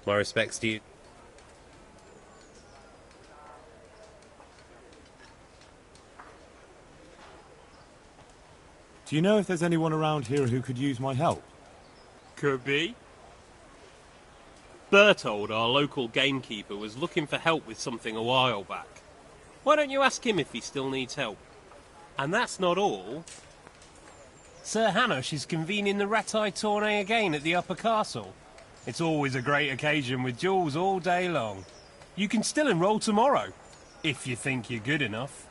S15: My respects to you.
S16: Do you know if there's anyone around here who could use my help?
S15: Could be. Bertold, our local gamekeeper, was looking for help with something a while back. Why don't you ask him if he still needs help? And that's not all. Sir Hanush is convening the Ratai tourney again at the Upper Castle. It's always a great occasion with duels all day long. You can still enroll tomorrow, if you think you're good enough.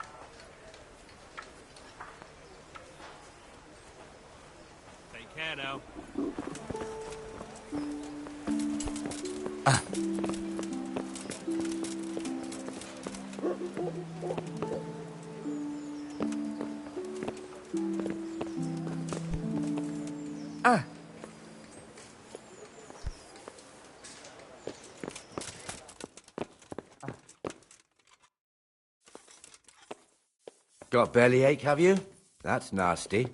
S15: Take care now.
S3: Got a bellyache, have you? That's nasty.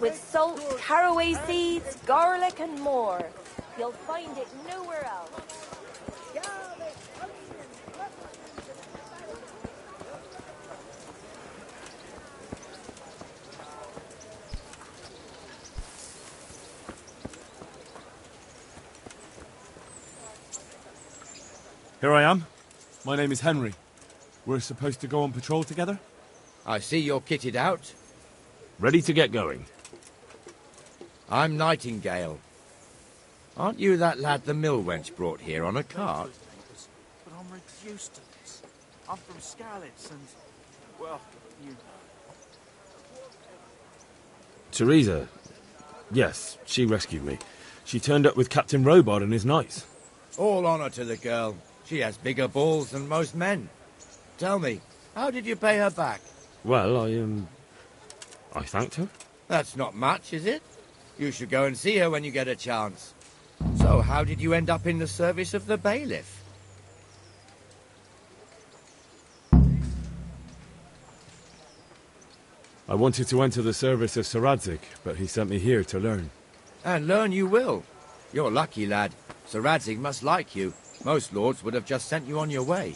S21: With salt, caraway seeds, garlic and more.
S19: You'll find it nowhere else.
S16: Here I am. My name is Henry. We're supposed to go on patrol together?
S3: I see you're kitted out.
S16: Ready to get going.
S3: I'm Nightingale. Aren't you that lad the mill wench brought here on a cart?
S6: But I'm reduced to this. I'm from Skalitz and, well, you...
S16: Teresa. Yes, she rescued me. She turned up with Captain Robard and his knights.
S3: All honour to the girl. She has bigger balls than most men. Tell me, how did you pay her back?
S16: Well, I thanked her.
S3: That's not much, is it? You should go and see her when you get a chance. So, how did you end up in the service of the bailiff?
S16: I wanted to enter the service of Sir Radzig, but he sent me here to learn.
S3: And learn you will. You're lucky, lad. Sir Radzig must like you. Most lords would have just sent you on your way.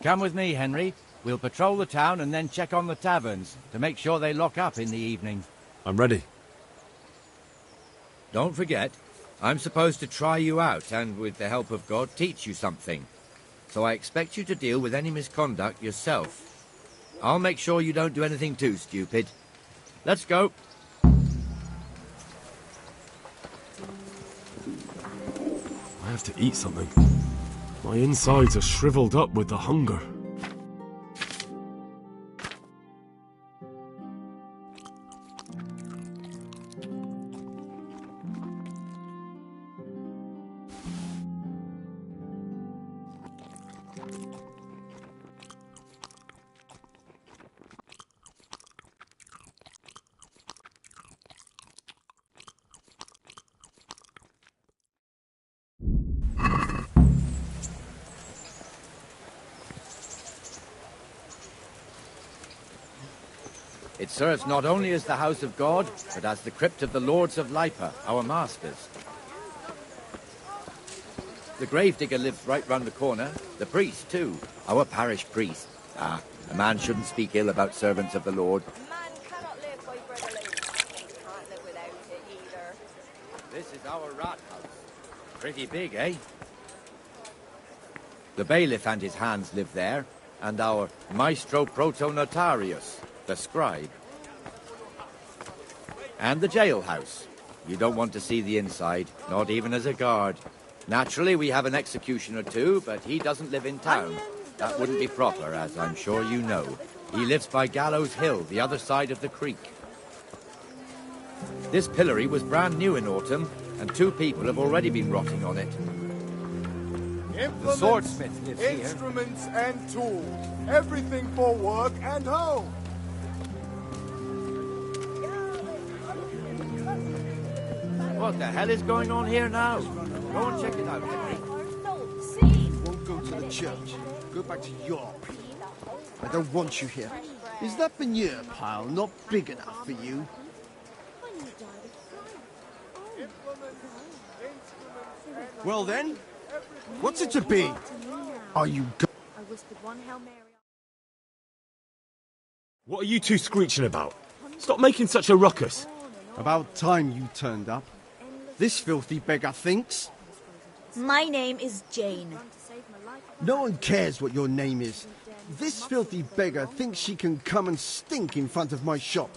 S21: Come with me, Henry. We'll patrol the town and then check on the taverns to make sure they lock up in the evening.
S16: I'm ready.
S3: Don't forget, I'm supposed to try you out and, with the help of God, teach you something. So I expect you to deal with any misconduct yourself. I'll make sure you don't do anything too stupid. Let's go.
S16: I have to eat something. My insides are shriveled up with the hunger.
S3: It serves not only as the house of God, but as the crypt of the lords of Lipa, our masters. The gravedigger lives right round the corner. The priest, too. Our parish priest. Ah, a man shouldn't speak ill about servants of the Lord.
S19: Man cannot live by bread alone. Can't live without it either.
S3: This is our rat house. Pretty big, eh? The bailiff and his hands live there, and our maestro protonotarius, the scribe. And the jailhouse. You don't want to see the inside, not even as a guard. Naturally, we have an executioner too, but he doesn't live in town. That wouldn't be proper, as I'm sure you know. He lives by Gallows Hill, the other side of the creek. This pillory was brand new in autumn, and 2 people have already been rotting on it.
S18: Implements,
S3: The swordsmith lives here.
S18: instruments and tools. Everything for work and home.
S3: What the hell is going on here now? Go and check it out, Henry.
S22: Won't go to the church. Go back to your people. I don't want you here. Is that manure pile not big enough for you? Well then, what's it to be? Are you go-
S23: I whispered one Hail Mary.
S16: What are you two screeching about? Stop making such a ruckus.
S22: About time you turned up. This filthy beggar thinks.
S23: My name is Jane.
S22: No one cares what your name is. This filthy beggar thinks she can come and stink in front of my shop.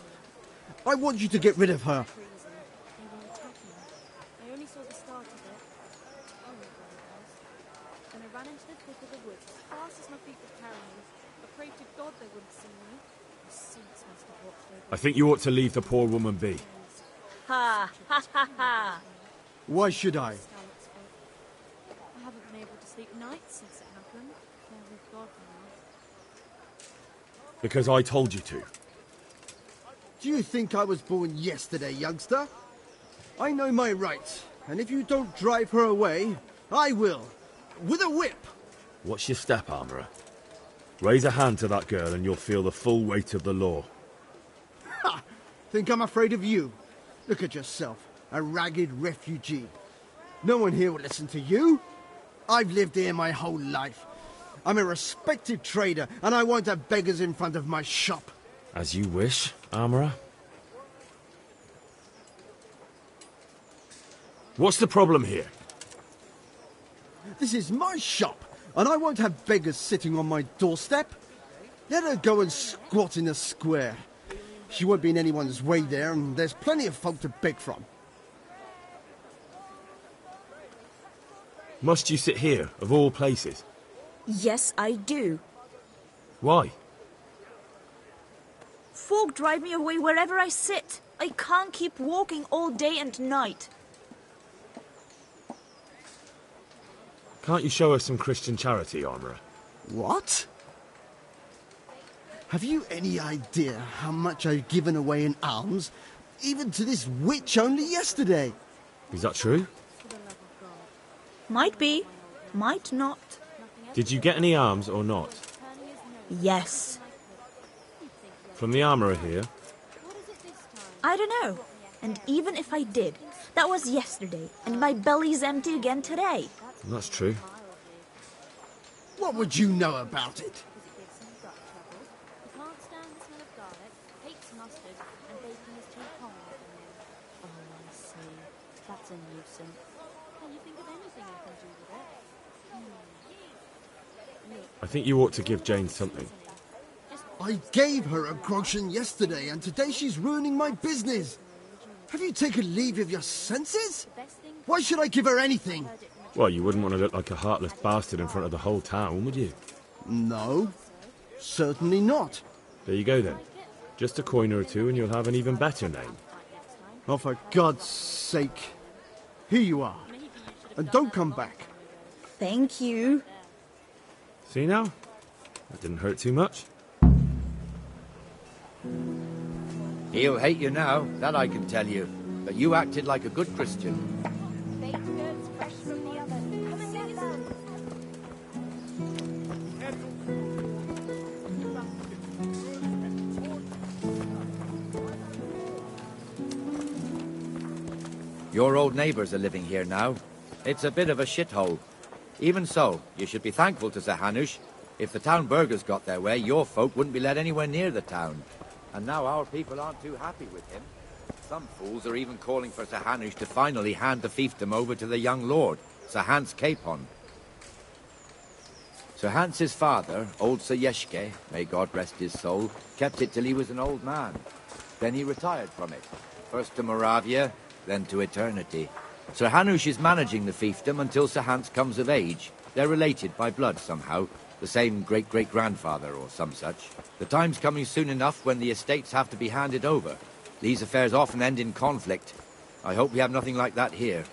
S22: I want you to get rid of her.
S23: I only saw the start of it. Then I ran into the thick of the woods as fast as my feet could carry me. I prayed to God they wouldn't see me. The saints must have watched over
S16: I think you ought to leave the poor woman be.
S23: Ha ha ha ha!
S22: Why should I?
S23: I haven't been able to sleep nights since it happened. They're with God now.
S16: Because I told you to.
S22: Do you think I was born yesterday, youngster? I know my rights, and if you don't drive her away, I will. With a whip!
S16: What's your step, armourer? Raise a hand to that girl and you'll feel the full weight of the law.
S22: Ha! Think I'm afraid of you? Look at yourself, a ragged refugee. No one here will listen to you. I've lived here my whole life. I'm a respected trader, and I won't have beggars in front of my shop.
S16: As you wish, armourer. What's the problem here?
S22: This is my shop, and I won't have beggars sitting on my doorstep. Let her go and squat in a square. She won't be in anyone's way there, and there's plenty of folk to beg from.
S16: Must you sit here, of all places?
S4: Yes, I do.
S16: Why?
S4: Folk drive me away wherever I sit. I can't keep walking all day and night.
S16: Can't you show us some Christian charity, armourer?
S22: What? Have you any idea how much I've given away in alms, even to this witch only yesterday?
S16: Is that true?
S4: Might be, might not.
S16: Did you get any alms or not?
S4: Yes.
S16: From the armourer here?
S4: I don't know. And even if I did, that was yesterday, and my belly's empty again today.
S16: That's true.
S22: What would you know about it?
S23: That's a nuisance. Can you think of anything I can do with it?
S16: I think you ought to give Jane something.
S22: I gave her a groschen yesterday, and today she's ruining my business. Have you taken leave of your senses? Why should I give her anything?
S16: Well, you wouldn't want to look like a heartless bastard in front of the whole town, would you?
S22: No, certainly not.
S16: There you go then. Just a coin or two and you'll have an even better name.
S22: Oh, for God's sake. Here you are. And don't come back.
S4: Thank you.
S16: See now? That didn't hurt too much.
S21: He'll hate you now, that I can tell you. But you acted like a good Christian.
S19: Baked goods fresh from the oven. Come and get them.
S21: Your old neighbours are living here now. It's a bit of a shithole. Even so, you should be thankful to Sir Hanush. If the town burghers got their way, your folk wouldn't be let anywhere near the town. And now our people aren't too happy with him. Some fools are even calling for Sir Hanush to finally hand the fiefdom over to the young lord, Sir Hans Capon. Sir Hans's father, old Sir Yeshke, may God rest his soul, kept it till he was an old man. Then he retired from it, first to Moravia, then to eternity. Sir Hanush is managing the fiefdom until Sir Hans comes of age. They're related by blood somehow, the same great-great-grandfather or some such. The time's coming soon enough when the estates have to be handed over. These affairs often end in conflict. I hope we have nothing like that here.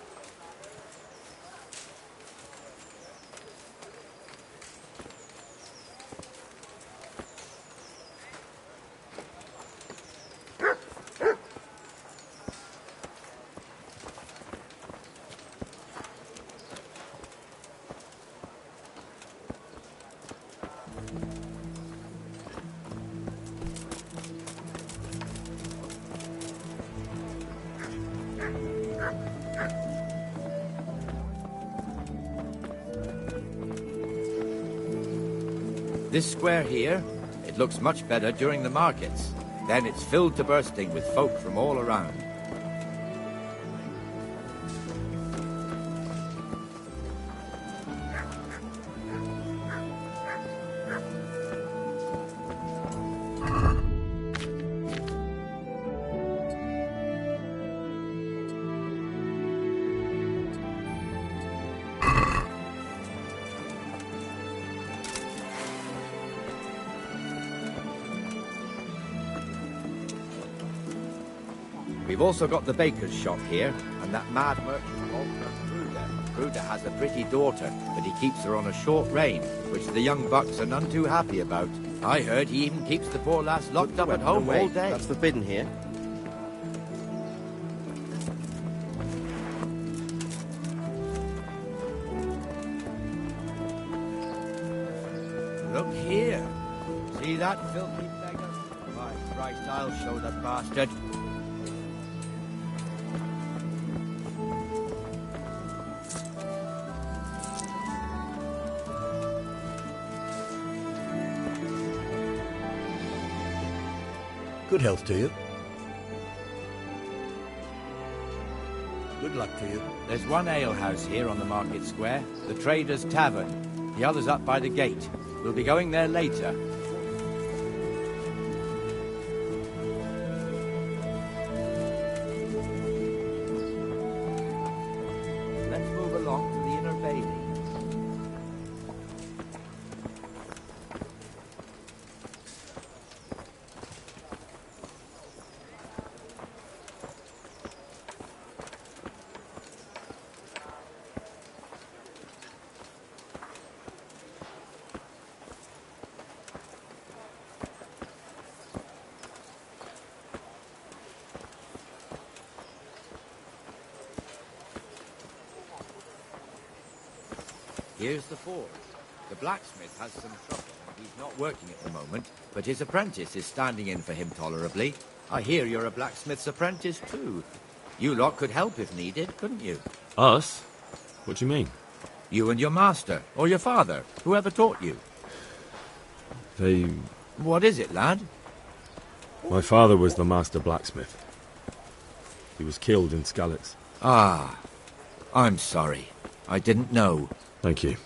S21: This square here, it looks much better during the markets. Then it's filled to bursting with folk from all around. We've also got the baker's shop here, and that mad merchant called Kruger. Kruger has a pretty daughter, but he keeps her on a short rein, which the young bucks are none too happy about. I heard he even keeps the poor lass locked up at home all day.
S10: That's forbidden here.
S21: Look here. See that filthy beggar? By Christ, I'll show that bastard.
S2: Good health to you. Good luck to you.
S21: There's one alehouse here on the market square, the Trader's Tavern. The other's up by the gate. We'll be going there later. Let's move along to the Inner Bailey. Here's the forge. The blacksmith has some trouble, and he's not working at the moment, but his apprentice is standing in for him tolerably. I hear you're a blacksmith's apprentice, too. You lot could help if needed, couldn't you?
S16: Us? What do you mean?
S21: You and your master, or your father, whoever taught you.
S16: They...
S21: What is it, lad?
S16: My father was the master blacksmith. He was killed in Skalitz.
S21: Ah, I'm sorry. I didn't know.
S16: Thank you.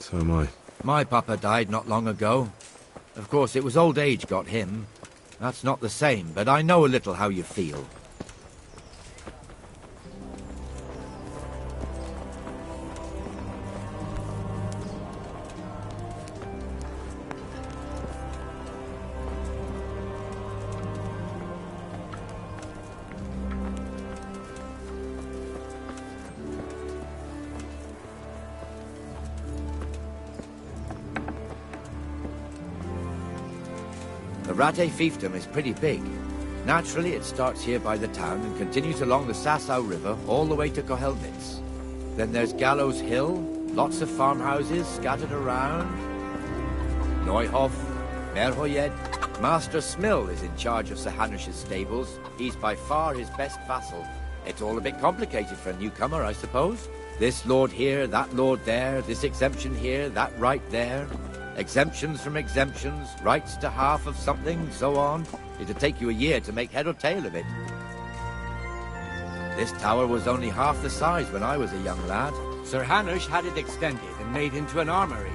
S16: So am I.
S21: My papa died not long ago. Of course, it was old age got him. That's not the same, but I know a little how you feel. The Rate fiefdom is pretty big. Naturally, it starts here by the town and continues along the Sasau River all the way to Kohelnitz. Then there's Gallows Hill, lots of farmhouses scattered around. Neuhof, Merhoyed. Master Smill is in charge of Sir Hanush's stables. He's by far his best vassal. It's all a bit complicated for a newcomer, I suppose. This lord here, that lord there, this exemption here, that right there. Exemptions from exemptions, rights to half of something, so on. It'd take you a year to make head or tail of it. This tower was only half the size when I was a young lad. Sir Hanush had it extended and made into an armory.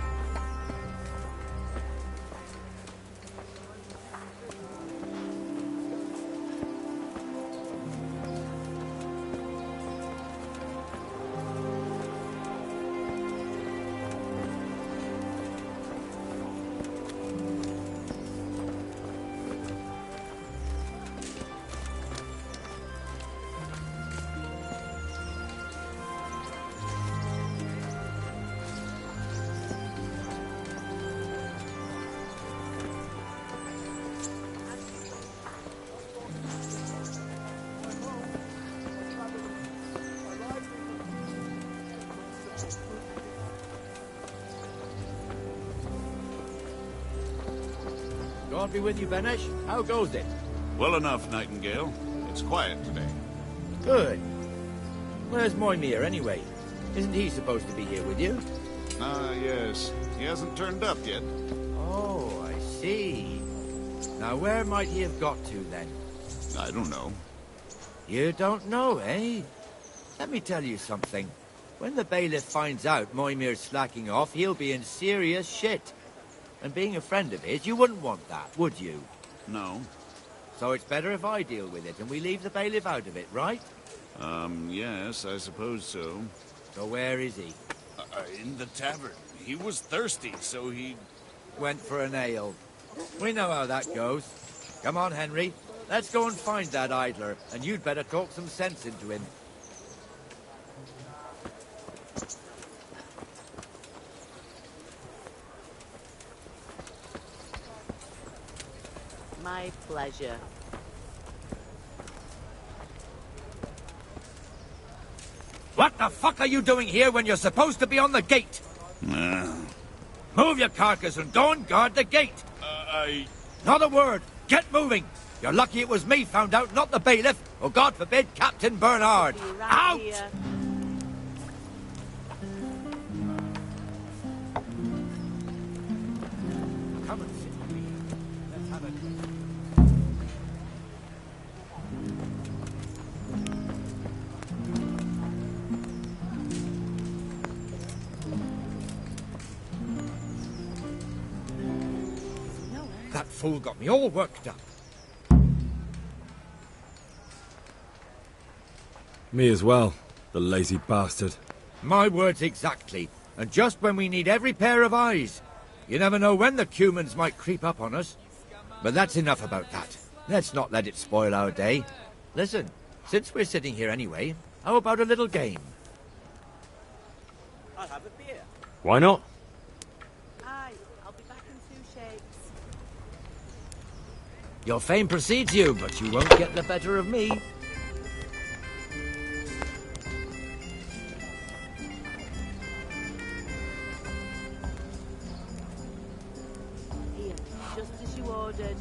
S21: God be with you, Benesh. How goes it?
S20: Well enough, Nightingale. It's quiet today.
S21: Good. Where's Moimir, anyway? Isn't he supposed to be here with you?
S20: Ah, yes. He hasn't turned up yet.
S21: Oh, I see. Now, where might he have got to, then?
S20: I don't know.
S21: You don't know, eh? Let me tell you something. When the bailiff finds out Moimir's slacking off, he'll be in serious shit. And being a friend of his, you wouldn't want that, would you?
S20: No.
S21: So it's better if I deal with it and we leave the bailiff out of it, right?
S20: Yes, I suppose so.
S21: So where is he?
S20: In the tavern. He was thirsty, so he...
S21: Went for an ale. We know how that goes. Come on, Henry. Let's go and find that idler, and you'd better talk some sense into him.
S5: My pleasure.
S21: What the fuck are you doing here when you're supposed to be on the gate? Move your carcass and go and guard the gate. Not a word. Get moving. You're lucky it was me found out, not the bailiff, or God forbid, Captain Bernard. Out!
S5: Here.
S21: Come and sit with me. Let's have a drink. That fool got me all worked up.
S16: Me as well, the lazy bastard.
S21: My words exactly. And just when we need every pair of eyes. You never know when the Cumans might creep up on us. But that's enough about that. Let's not let it spoil our day. Listen, since we're sitting here anyway, how about a little game?
S6: I'll have a beer.
S16: Why not?
S23: Aye, I'll be back in 2 shakes.
S21: Your fame precedes you, but you won't get the better of me.
S23: Here, just as you ordered.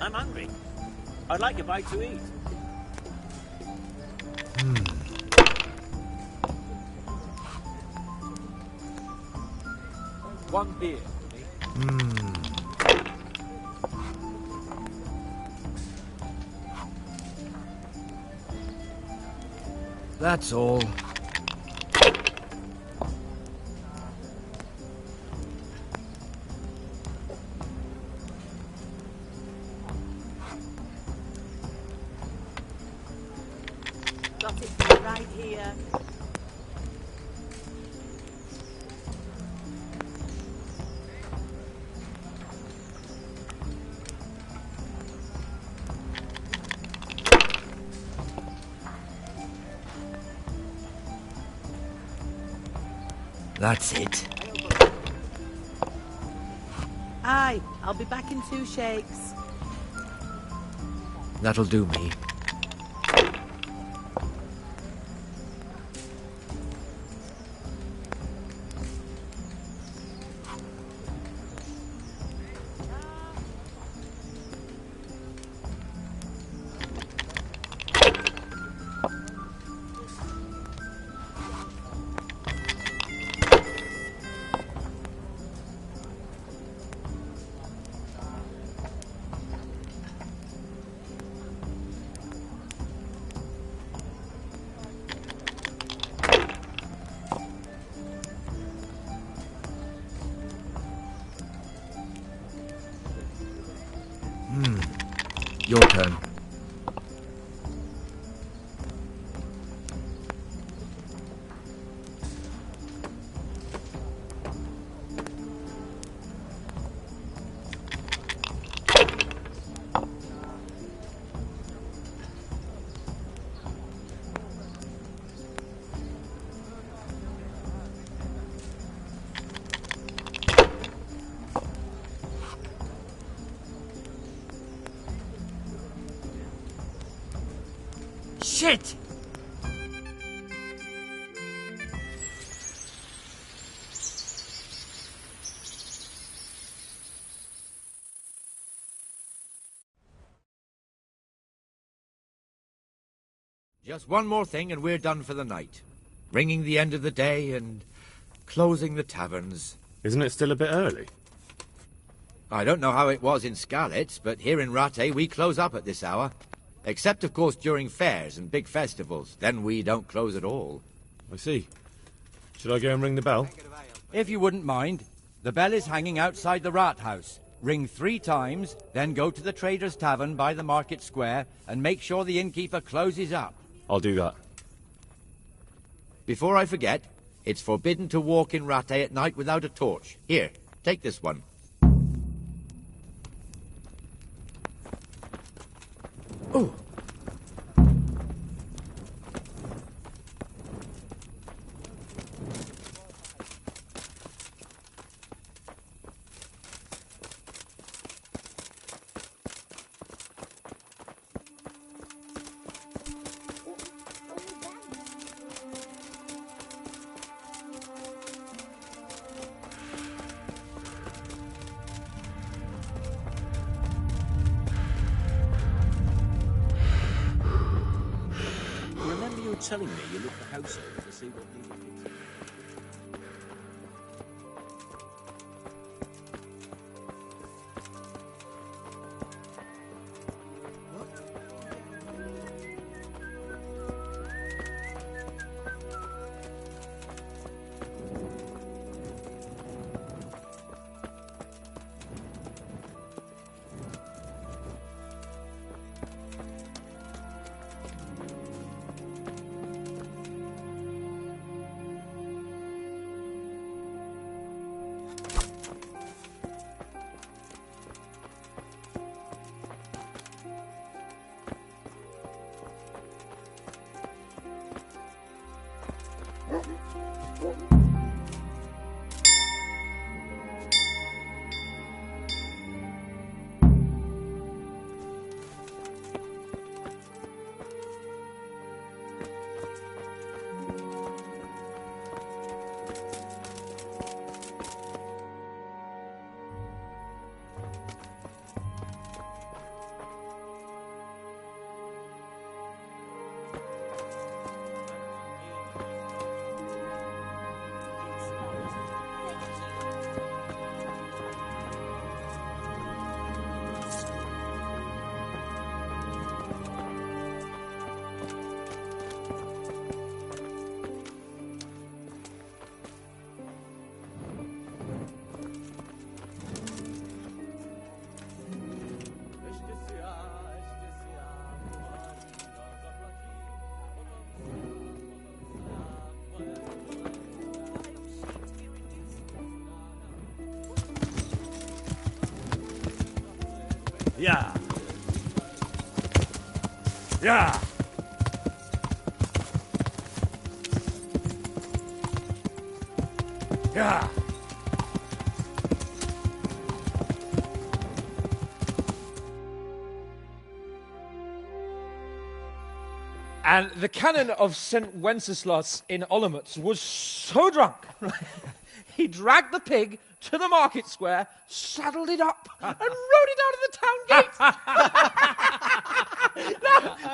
S6: I'm hungry. I'd like a bite to eat. One beer for me.
S21: That's all.
S23: Got it right here.
S21: That's it.
S23: Aye, I'll be back in 2 shakes.
S21: That'll do me. Your turn.
S23: Shit!
S21: Just one more thing and we're done for the night. Ringing the end of the day and closing the taverns.
S16: Isn't it still a bit early?
S21: I don't know how it was in Skalitz, but here in Rattay we close up at this hour. Except, of course, during fairs and big festivals. Then we don't close at all.
S16: I see. Should I go and ring the bell?
S21: If you wouldn't mind. The bell is hanging outside the Rathouse. Ring 3 times, then go to the Trader's Tavern by the Market Square and make sure the innkeeper closes up.
S16: I'll do that.
S21: Before I forget, it's forbidden to walk in Rattay at night without a torch. Here, take this one. Oh.
S6: Remember you were telling me you looked the house over to see what needed fixing?
S13: Yeah. Yeah. Yeah.
S11: And the canon of St. Wenceslas in Olomouc was so drunk, he dragged the pig to the market square, saddled it up, and rode it out of the town gate.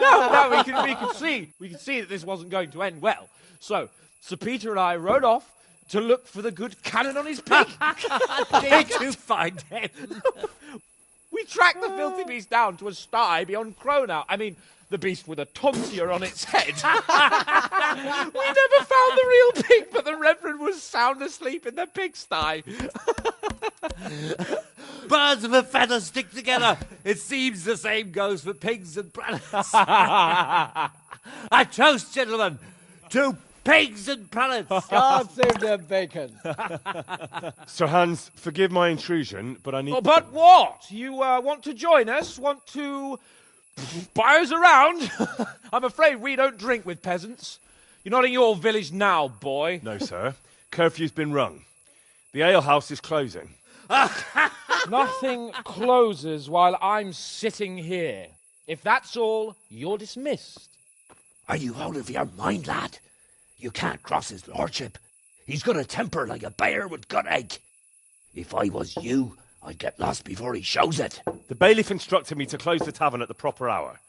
S11: No, we can see that this wasn't going to end well. So, Sir Peter and I rode off to look for the good canon on his pig.
S7: Did you find him?
S11: We tracked the filthy beast down to a sty beyond Cronow. I mean, the beast with a tonsure on its head. We never found the real pig, but the Reverend was sound asleep in the pigsty.
S7: Birds of a feather stick together. It seems the same goes for pigs and planets. I toast, gentlemen, to pigs and planets.
S5: God save their bacon.
S13: Sir Hans, forgive my intrusion, but I need...
S11: Oh, but what? You want to join us? Want to buy us around? I'm afraid we don't drink with peasants. You're not in your village now, boy.
S13: No, sir. Curfew's been rung. The alehouse is closing.
S11: Nothing closes while I'm sitting here. If that's all, you're dismissed.
S2: Are you out of your mind, lad? You can't cross his lordship. He's got a temper like a bear with gut ache. If I was you, I'd get lost before he shows it.
S13: The bailiff instructed me to close the tavern at the proper hour.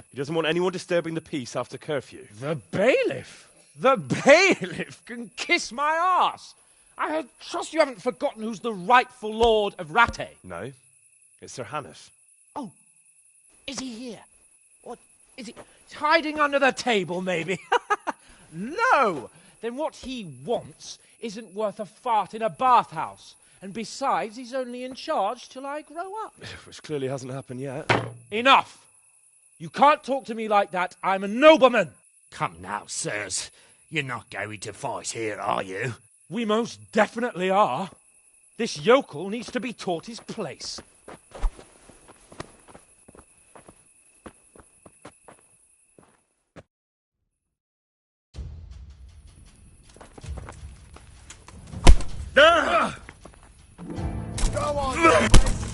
S13: He doesn't want anyone disturbing the peace after curfew.
S11: The bailiff? The bailiff can kiss my arse. I trust you haven't forgotten who's the rightful lord of Rattay.
S13: No, it's Sir Hannes.
S11: Oh, is he here? What, is he hiding under the table, maybe? No! Then what he wants isn't worth a fart in a bathhouse. And besides, he's only in charge till I grow up.
S13: Which clearly hasn't happened yet.
S11: Enough! You can't talk to me like that. I'm a nobleman.
S2: Come now, sirs. You're not going to fight here, are you?
S11: We most definitely are. This yokel needs to be taught his place.
S18: Go on, Deliverance.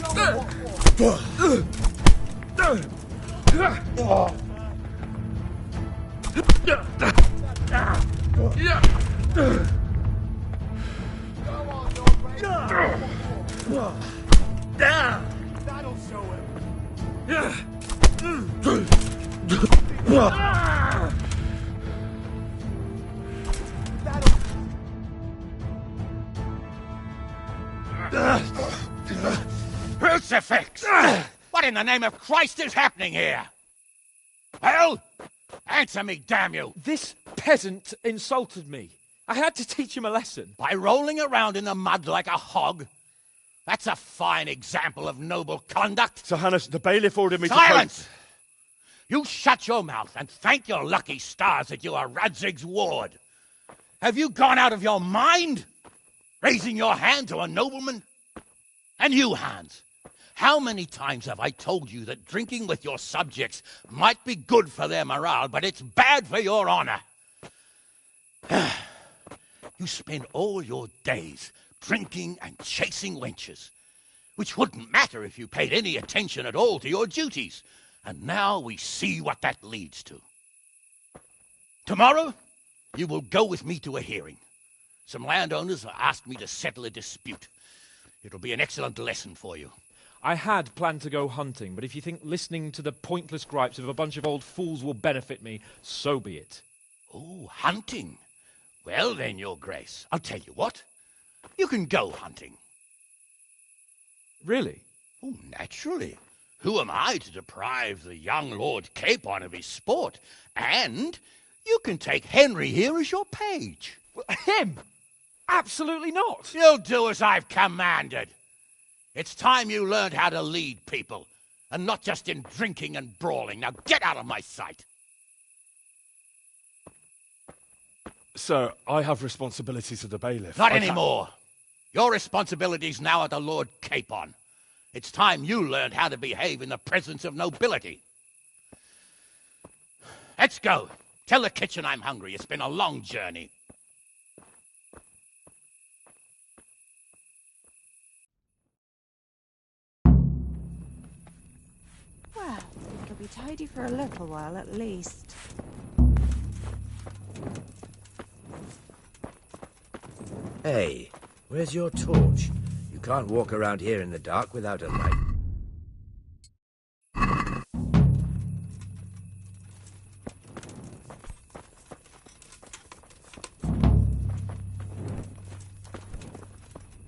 S18: Show That'll show
S8: Crucifix! What in the name of Christ is happening here? Well, answer me, damn you!
S11: This peasant insulted me. I had to teach him a lesson.
S8: By rolling around in the mud like a hog? That's a fine example of noble conduct.
S13: Sir Hannes, the bailiff ordered me
S8: Silence! You shut your mouth and thank your lucky stars that you are Radzig's ward. Have you gone out of your mind? Raising your hand to a nobleman? And you, Hans, how many times have I told you that drinking with your subjects might be good for their morale, but it's bad for your honor? You spend all your days drinking and chasing wenches, which wouldn't matter if you paid any attention at all to your duties. And now we see what that leads to. Tomorrow, you will go with me to a hearing. Some landowners have asked me to settle a dispute. It'll be an excellent lesson for you.
S11: I had planned to go hunting, but if you think listening to the pointless gripes of a bunch of old fools will benefit me, so be it.
S8: Oh, hunting? Well then, Your Grace, I'll tell you what. You can go hunting.
S11: Really?
S8: Oh, naturally. Who am I to deprive the young Lord Capon of his sport? And you can take Henry here as your page.
S11: Him? Absolutely not.
S8: You'll do as I've commanded. It's time you learned how to lead people, and not just in drinking and brawling. Now get out of my sight.
S13: Sir, I have responsibilities of the bailiff.
S8: Not anymore. Your responsibilities now are the Lord Capon. It's time you learned how to behave in the presence of nobility. Let's go. Tell the kitchen I'm hungry. It's been a long journey.
S1: Well, it could be tidy for a little while at least.
S9: Hey, where's your torch? You can't walk around here in the dark without a light.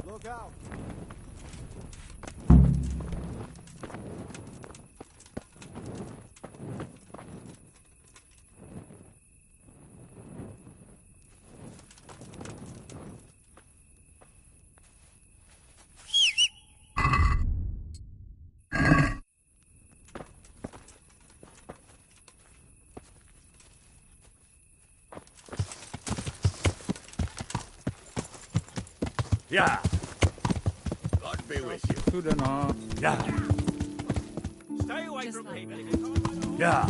S18: Look out!
S8: Yeah. God be with you. Yeah.
S15: Stay away from me.
S8: Yeah.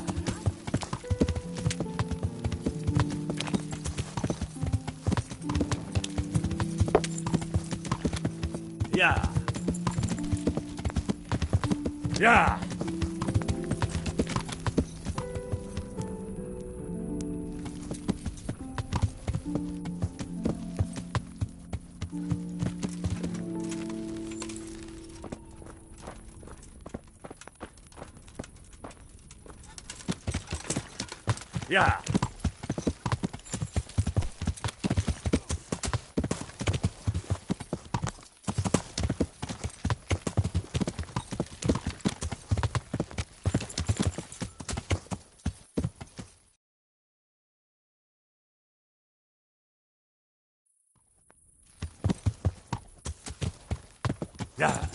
S8: Yeah. Yeah. Yeah. Yeah.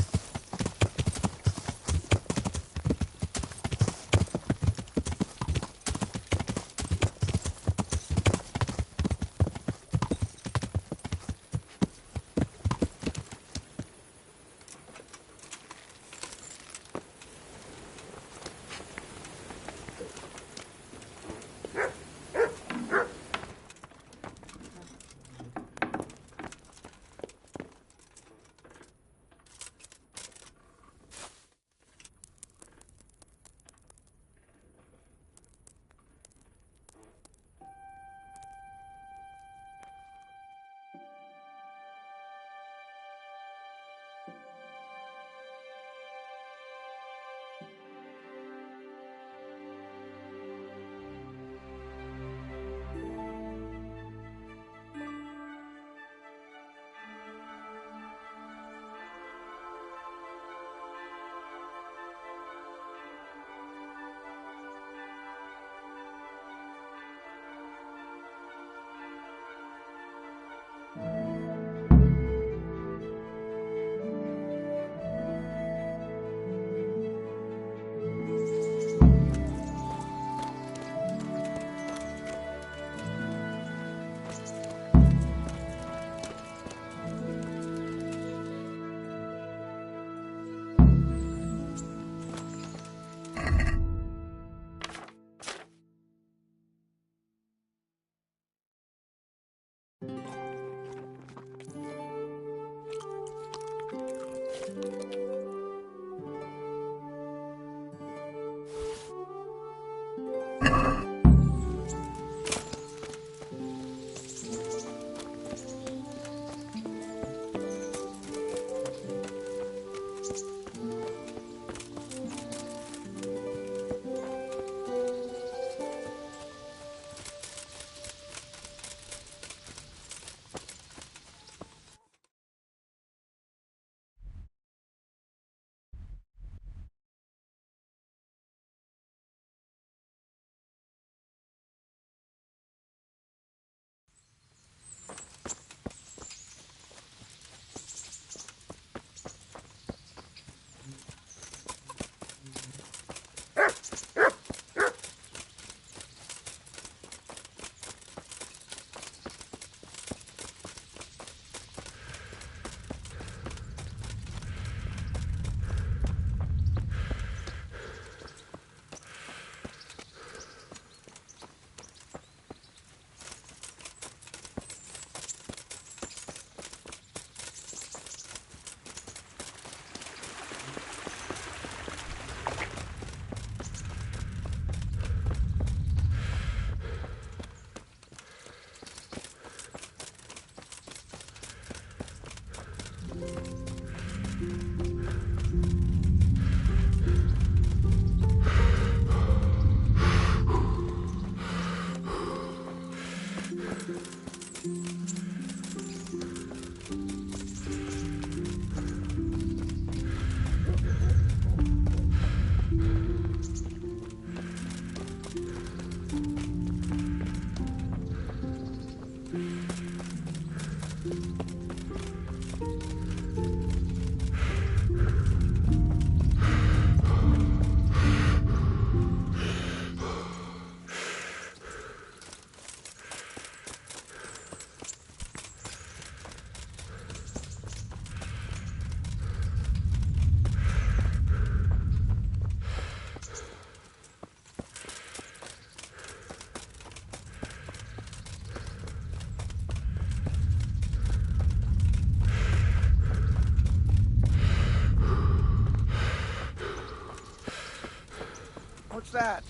S12: What's that?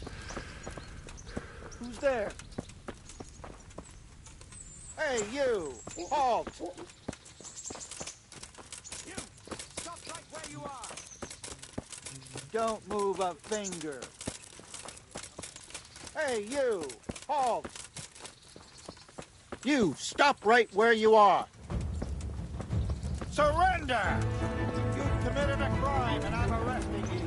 S12: Who's there? Hey, you! Halt! You! Stop right where you are! Don't move a finger. Hey, you! Halt! You! Stop right where you are! Surrender! You've committed a crime and I'm arresting you.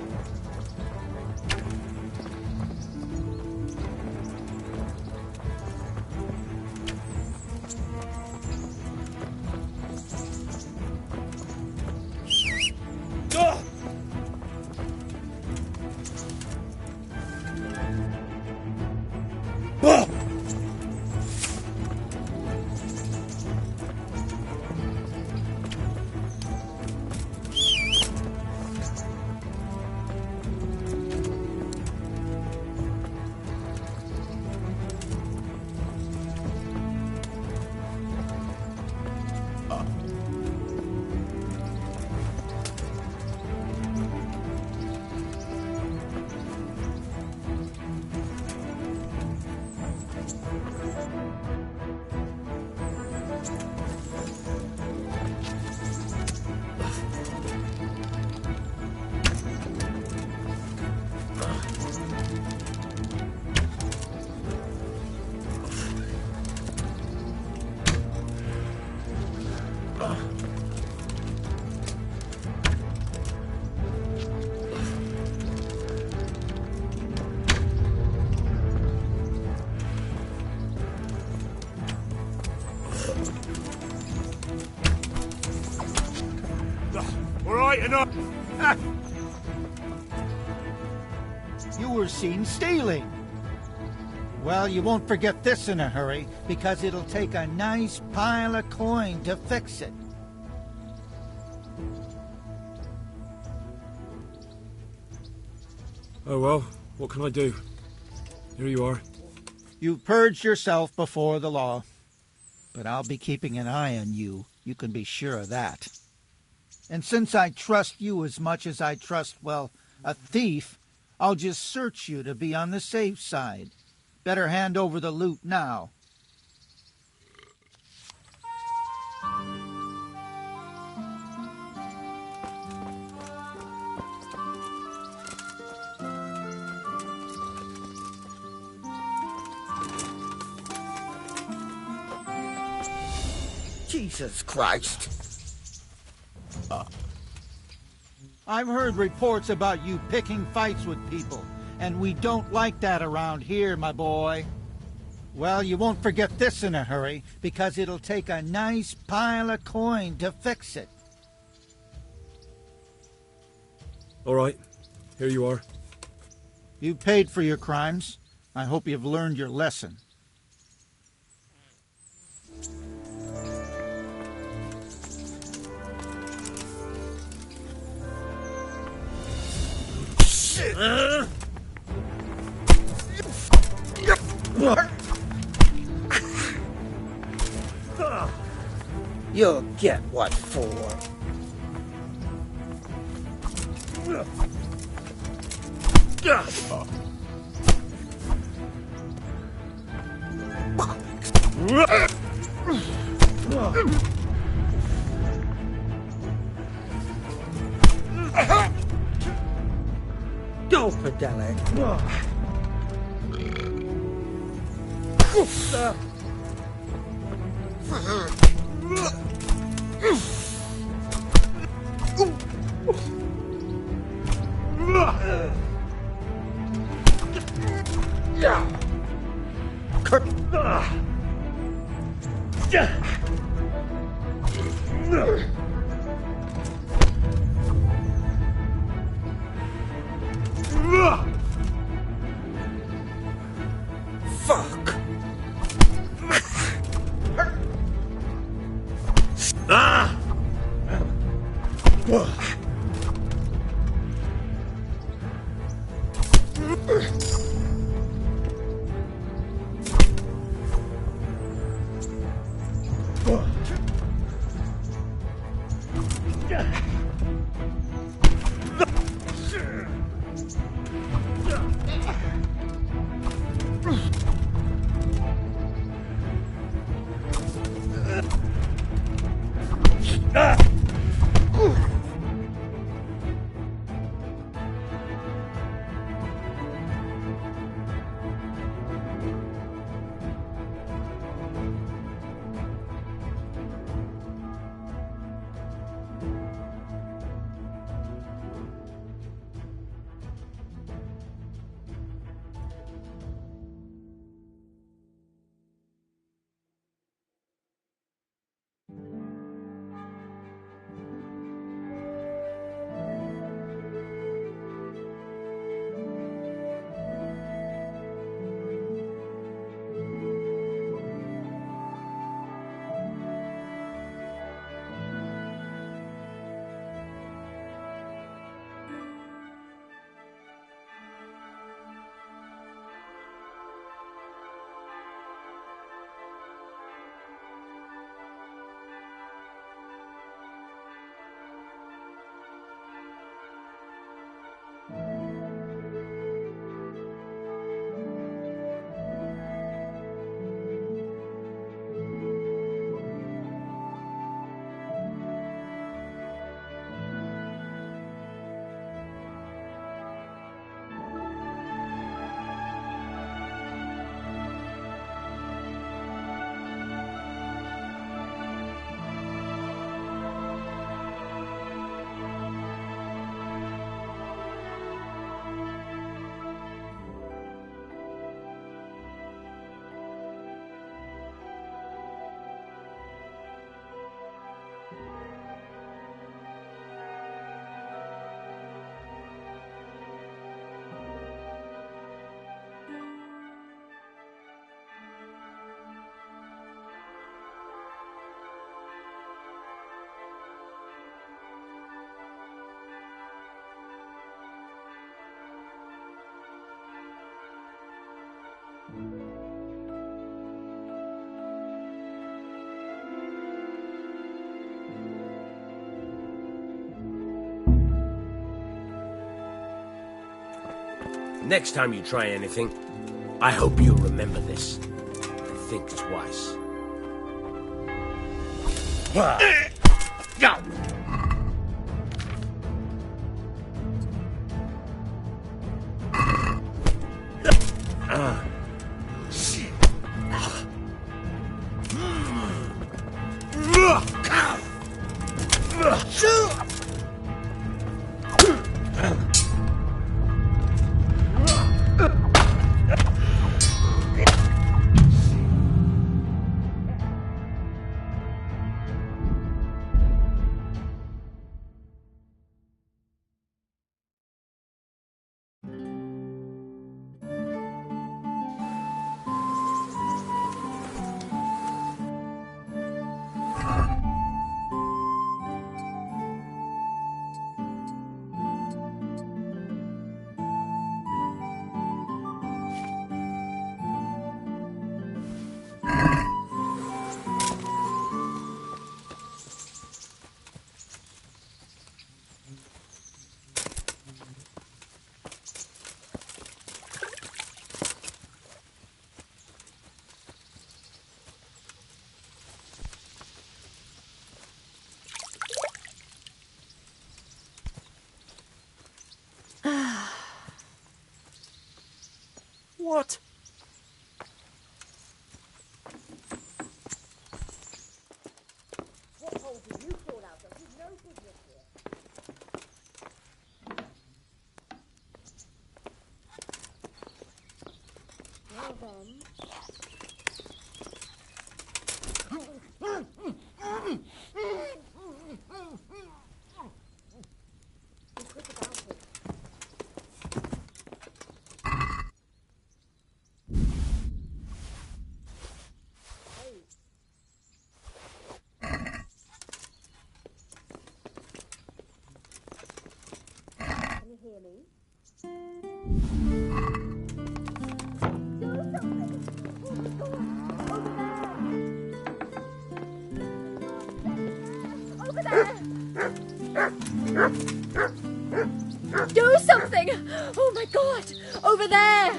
S12: You were seen stealing. Well, you won't forget this in a hurry, because it'll take a nice pile of coin to fix it.
S16: Oh well, what can I do? Here you are.
S12: You've purged yourself before the law, but I'll be keeping an eye on you. You can be sure of that. And since I trust you as much as I trust, well, a thief, I'll just search you to be on the safe side. Better hand over the loot now.
S14: Jesus Christ.
S12: I've heard reports about you picking fights with people, and we don't like that around here, my boy. Well, you won't forget this in a hurry, because it'll take a nice pile of coin to fix it.
S16: All right, here you are.
S12: You paid for your crimes. I hope you've learned your lesson.
S14: You'll get what for. Go, Padelic. Fuck.
S2: Next time you try anything, I hope you remember this and think twice.
S15: What?
S19: What hole did you fall out of? You've no business here. Well then. Be quick about it. Can you hear me? Do something! Over there! Do something! Oh my god! Over there!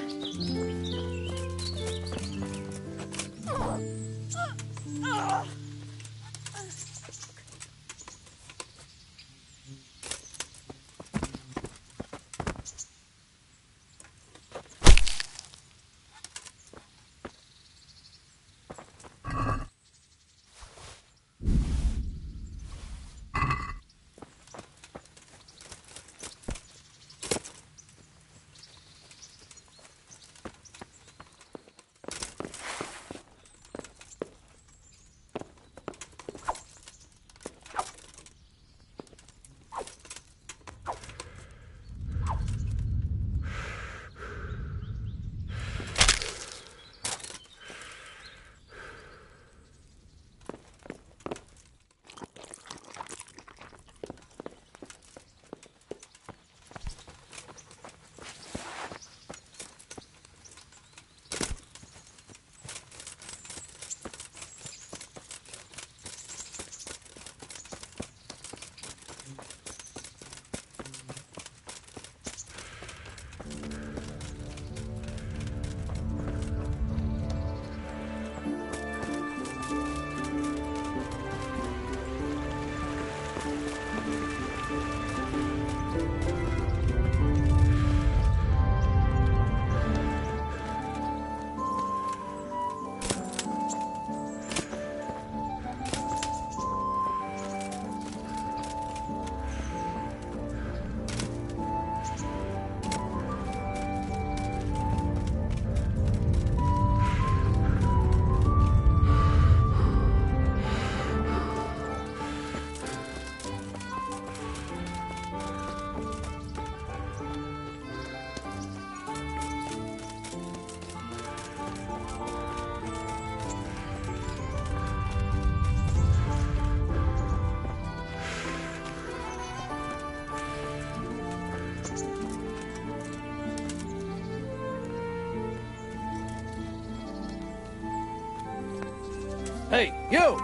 S3: Hey, you!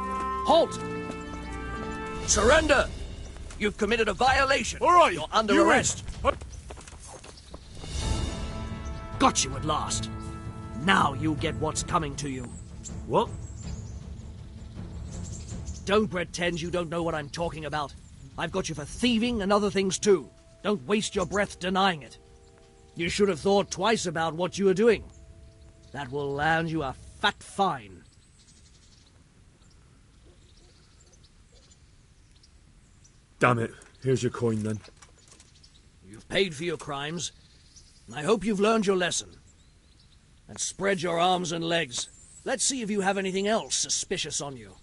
S3: Halt! Surrender! You've committed a violation.
S13: All right,
S3: you're under
S13: you
S3: arrest. Got you at last. Now you'll get what's coming to you.
S6: What?
S3: Don't pretend you don't know what I'm talking about. I've got you for thieving and other things too. Don't waste your breath denying it. You should have thought twice about what you were doing. That will land you a fat fine.
S13: Damn it. Here's your coin then.
S3: You've paid for your crimes. I hope you've learned your lesson. And spread your arms and legs. Let's see if you have anything else suspicious on you.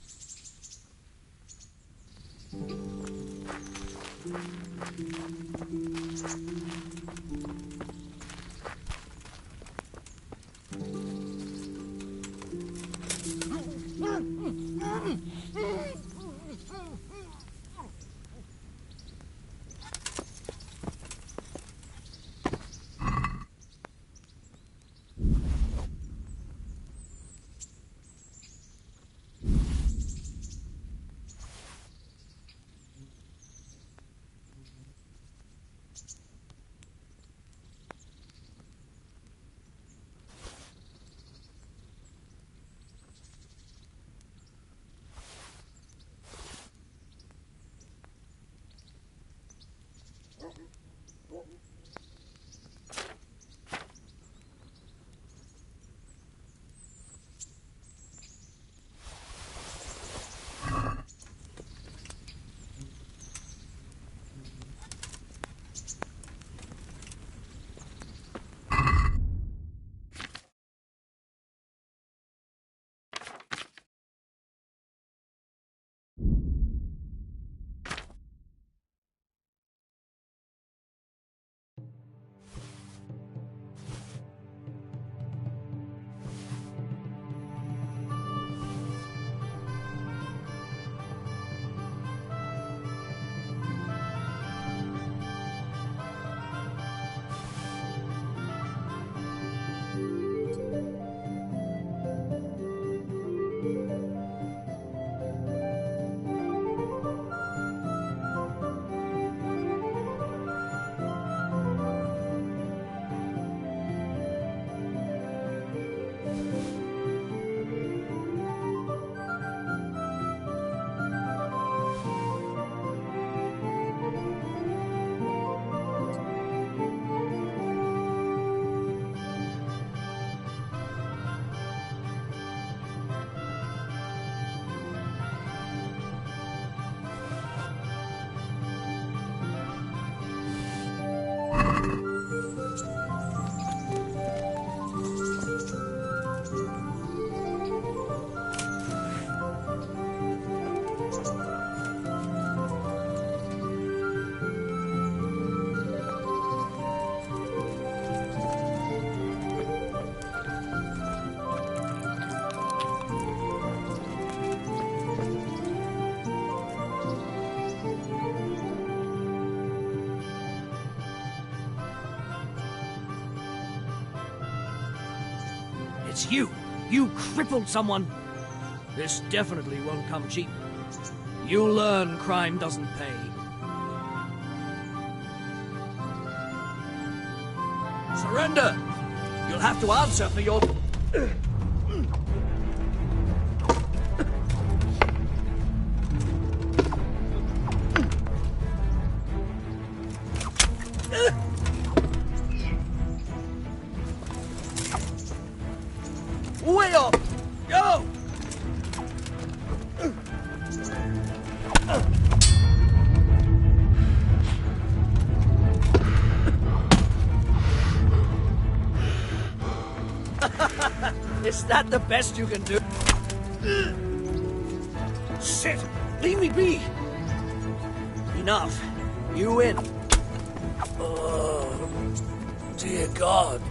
S3: It's you! You crippled someone! This definitely won't come cheap. You'll learn crime doesn't pay. Surrender! You'll have to answer for your... Way up! Go! Is that the best you can do? Shit! Leave me be! Enough. You win. Oh, dear God.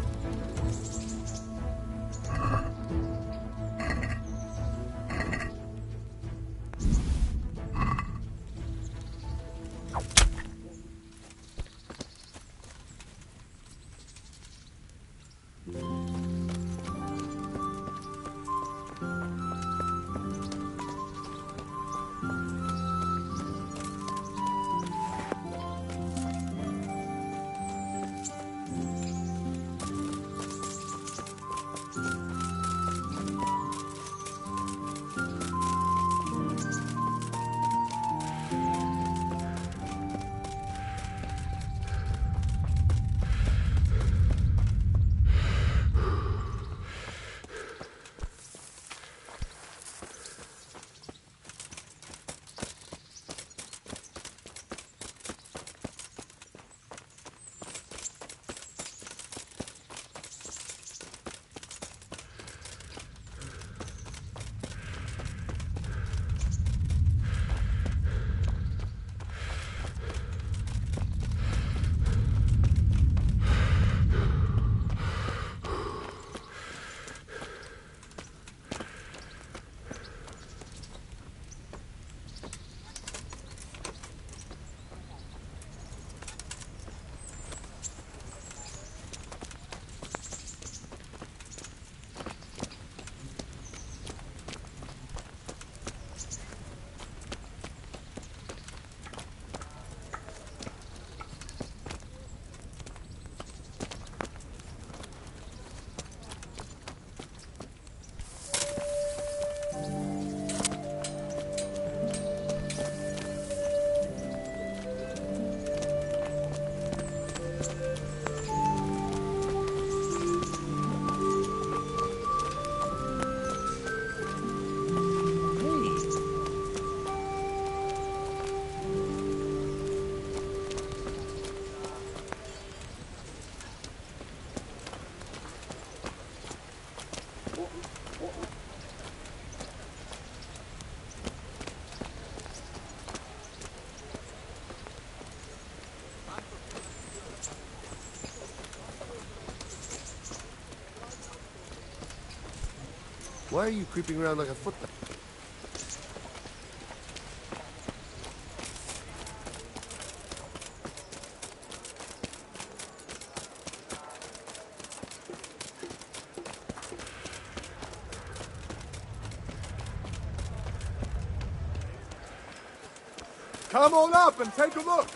S18: Why are you creeping around like a foot?
S4: Come on up and take a look.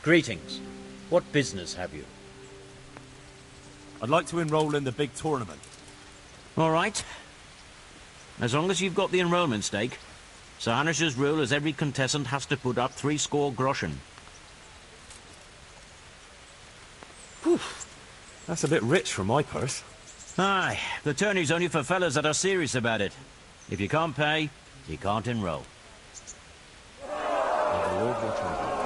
S6: Greetings. What business have you?
S16: I'd like to enroll in the big tournament.
S6: All right. As long as you've got the enrollment stake, Sir Hanish's rule is every contestant has to put up 60 groschen.
S16: Whew. That's a bit rich for my purse.
S6: Aye, the tourney's only for fellas that are serious about it. If you can't pay, you can't enroll. May the Lord watch over you.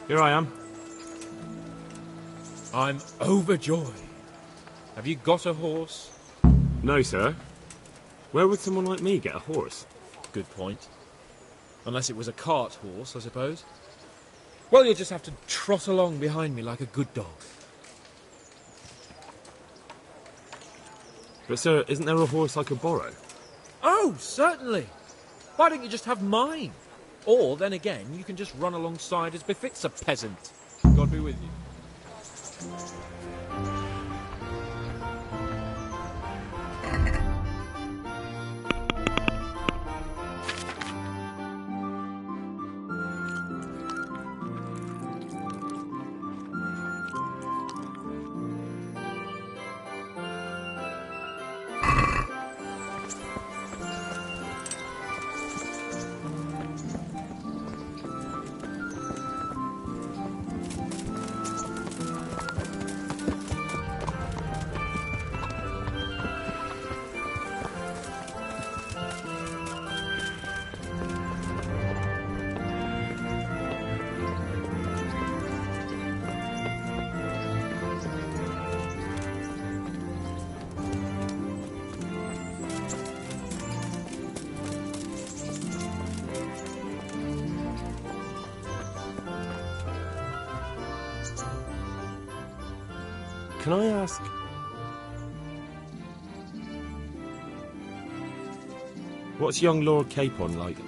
S16: Here I am.
S11: I'm overjoyed. Have you got a horse?
S16: No, sir. Where would someone like me get a horse?
S11: Good point. Unless it was a cart horse, I suppose. Well, you'll just have to trot along behind me like a good dog.
S16: But, sir, isn't there a horse I could borrow?
S11: Oh, certainly. Why don't you just have mine? Or, then again, you can just run alongside as befits a peasant. God be with you.
S16: Can I ask... What's young Lord Capon like?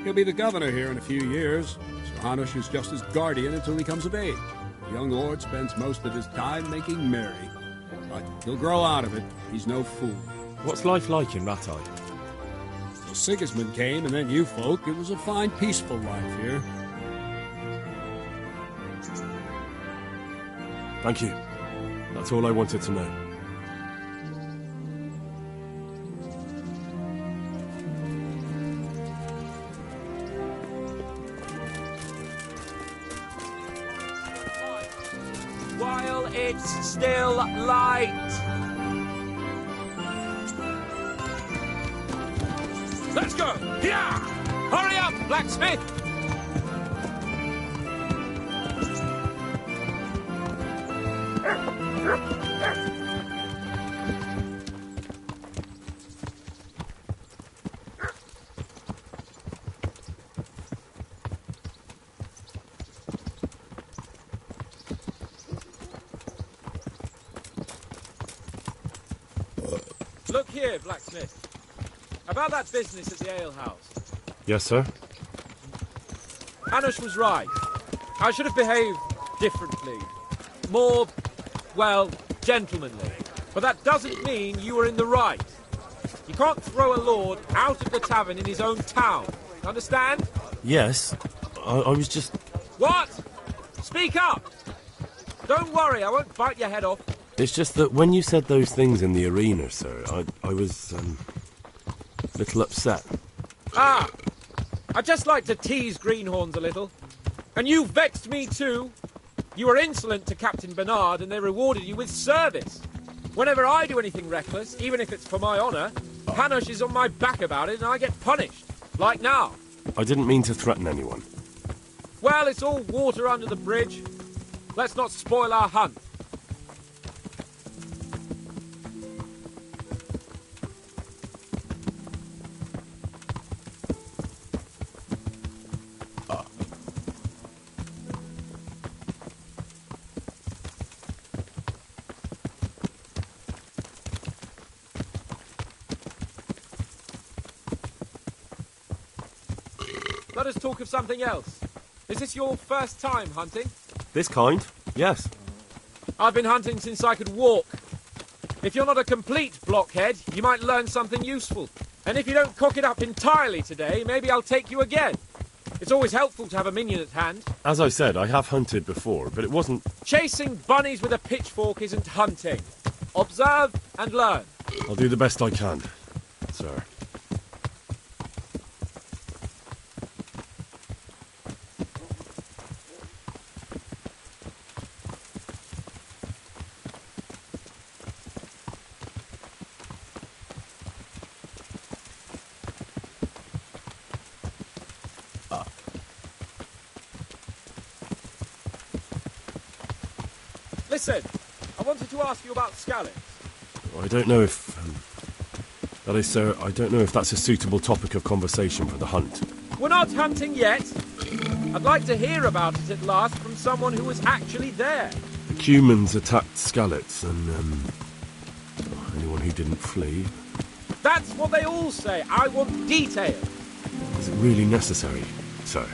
S10: He'll be the governor here in a few years. Sir Hanush is just his guardian until he comes of age. The young lord spends most of his time making merry. But he'll grow out of it. He's no fool.
S16: What's life like in Rattay?
S10: Till Sigismund came and then you folk, it was a fine, peaceful life here.
S16: Thank you. That's all I wanted to know.
S11: While it's still light. Let's go! Yeah! Hurry up, blacksmith! Look here, blacksmith. About that business at the alehouse.
S16: Yes, sir?
S11: Hanush was right. I should have behaved differently. More, well, gentlemanly. But that doesn't mean you were in the right. You can't throw a lord out of the tavern in his own town. Understand?
S16: Yes. I was just...
S11: What? Speak up! Don't worry, I won't bite your head off.
S16: It's just that when you said those things in the arena, sir, I was, a little upset.
S11: Ah! I just like to tease greenhorns a little. And you vexed me too. You were insolent to Captain Bernard and they rewarded you with service. Whenever I do anything reckless, even if it's for my honour, Hanush is on my back about it and I get punished. Like now.
S16: I didn't mean to threaten anyone.
S11: Well, it's all water under the bridge. Let's not spoil our hunt. Let us talk of something else. Is this your first time hunting?
S16: This kind? Yes.
S11: I've been hunting since I could walk. If you're not a complete blockhead, you might learn something useful. And if you don't cock it up entirely today, maybe I'll take you again. It's always helpful to have a minion at hand.
S16: As I said, I have hunted before, but it wasn't...
S11: Chasing bunnies with a pitchfork isn't hunting. Observe and learn.
S16: I'll do the best I can, sir.
S11: Listen, I wanted to ask you about scallops.
S13: I don't know if... that is, sir, I don't know if that's a suitable topic of conversation for the hunt.
S11: We're not hunting yet. I'd like to hear about it at last from someone who was actually there.
S13: The Cumans attacked Skallets, and, anyone who didn't flee.
S11: That's what they all say. I want detail.
S13: Is it really necessary, sir?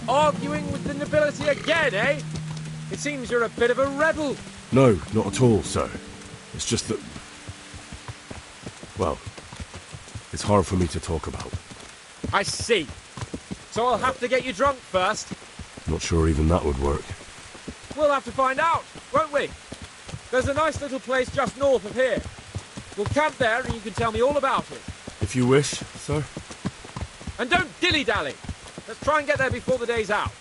S11: Arguing with the nobility again, eh? It seems you're a bit of a rebel.
S13: No, not at all, sir. It's just that... well, it's hard for me to talk about.
S11: I see. So I'll have to get you drunk first.
S13: Not sure even that would work.
S11: We'll have to find out, won't we? There's a nice little place just north of here. We'll camp there and you can tell me all about it.
S13: If you wish, sir.
S11: And don't dilly-dally. Let's try and get there before the day's out.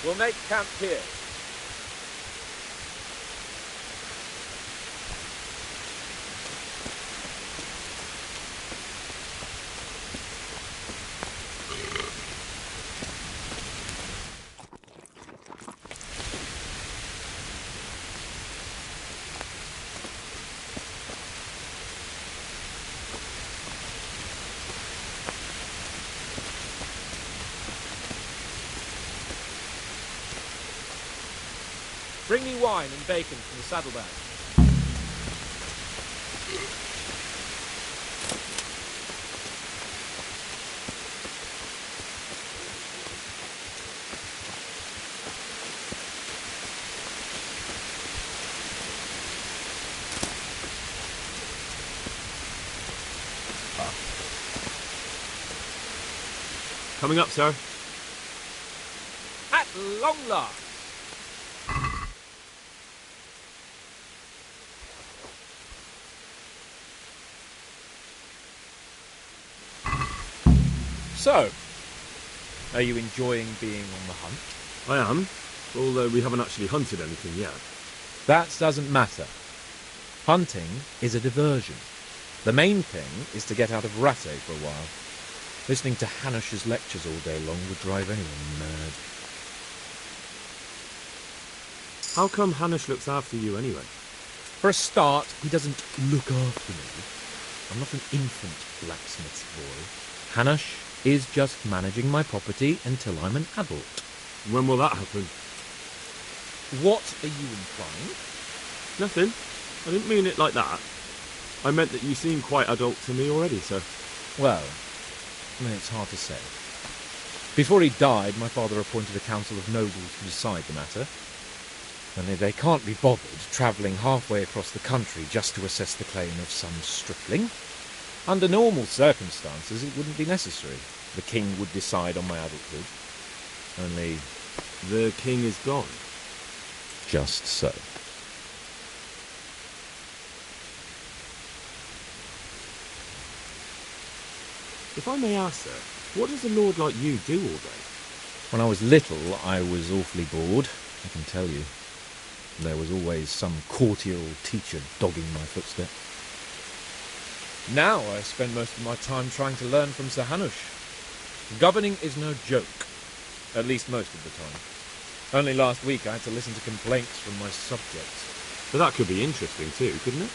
S11: We'll make camp here. Bring me wine and bacon from the saddlebag.
S13: Coming up, sir.
S11: At long last. So, are you enjoying being on the hunt?
S13: I am, although we haven't actually hunted anything yet.
S11: That doesn't matter. Hunting is a diversion. The main thing is to get out of Rattay for a while. Listening to Hanush's lectures all day long would drive anyone mad.
S13: How come Hanush looks after you anyway?
S11: For a start, he doesn't look after me. I'm not an infant blacksmith's boy. Hanush is just managing my property until I'm an adult.
S13: When will that happen?
S11: What are you implying?
S13: Nothing. I didn't mean it like that. I meant that you seem quite adult to me already, sir.
S11: Well, it's hard to say. Before he died, my father appointed a council of nobles to decide the matter. And they can't be bothered travelling halfway across the country just to assess the claim of some stripling. Under normal circumstances, it wouldn't be necessary. The king would decide on my adulthood. Only...
S13: the king is gone.
S11: Just so.
S13: If I may ask, sir, what does a lord like you do all day?
S11: When I was little, I was awfully bored, I can tell you. There was always some courtier or teacher dogging my footsteps. Now I spend most of my time trying to learn from Sir Hanush. Governing is no joke, at least most of the time. Only last week I had to listen to complaints from my subjects.
S13: But that could be interesting too, couldn't it?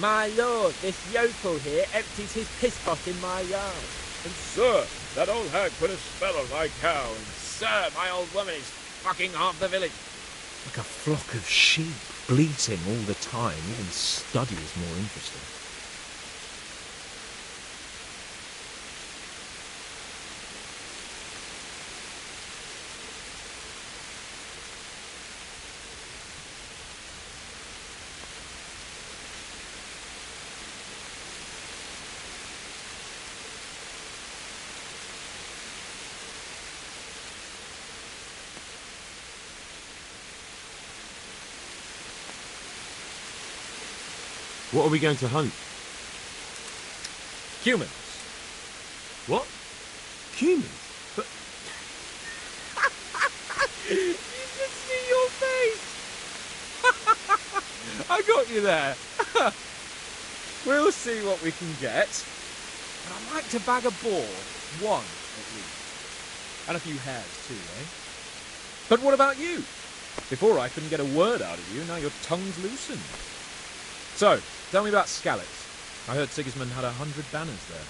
S17: My lord, this yokel here empties his piss pot in my yard.
S20: And sir, that old hag put a spell on my cow, and sir, my old woman is fucking half the village.
S11: Like a flock of sheep, bleating all the time. Even study is more interesting.
S16: What are we going to hunt?
S11: Humans.
S16: What? Humans? But
S11: You should see your face! I got you there. We'll see what we can get. But I'd like to bag a boar. One, at least. And a few hares, too, eh? But what about you? Before I couldn't get a word out of you, now your tongue's loosened. So, tell me about Skalitz. I heard Sigismund had 100 banners there.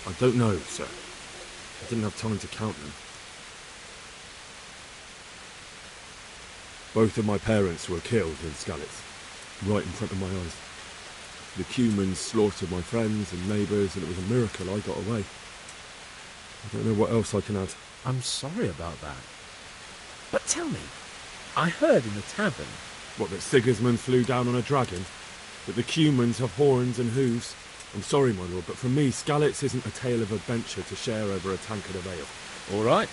S16: I don't know, sir. I didn't have time to count them. Both of my parents were killed in Skalitz, right in front of my eyes. The Cumans slaughtered my friends and neighbours, and it was a miracle I got away. I don't know what else I can add.
S11: I'm sorry about that. But tell me, I heard in the tavern...
S16: What, that Sigismund flew down on a dragon? That the Cumans have horns and hooves? I'm sorry, my lord, but for me, Skalitz isn't a tale of adventure to share over a tankard of ale.
S11: All right.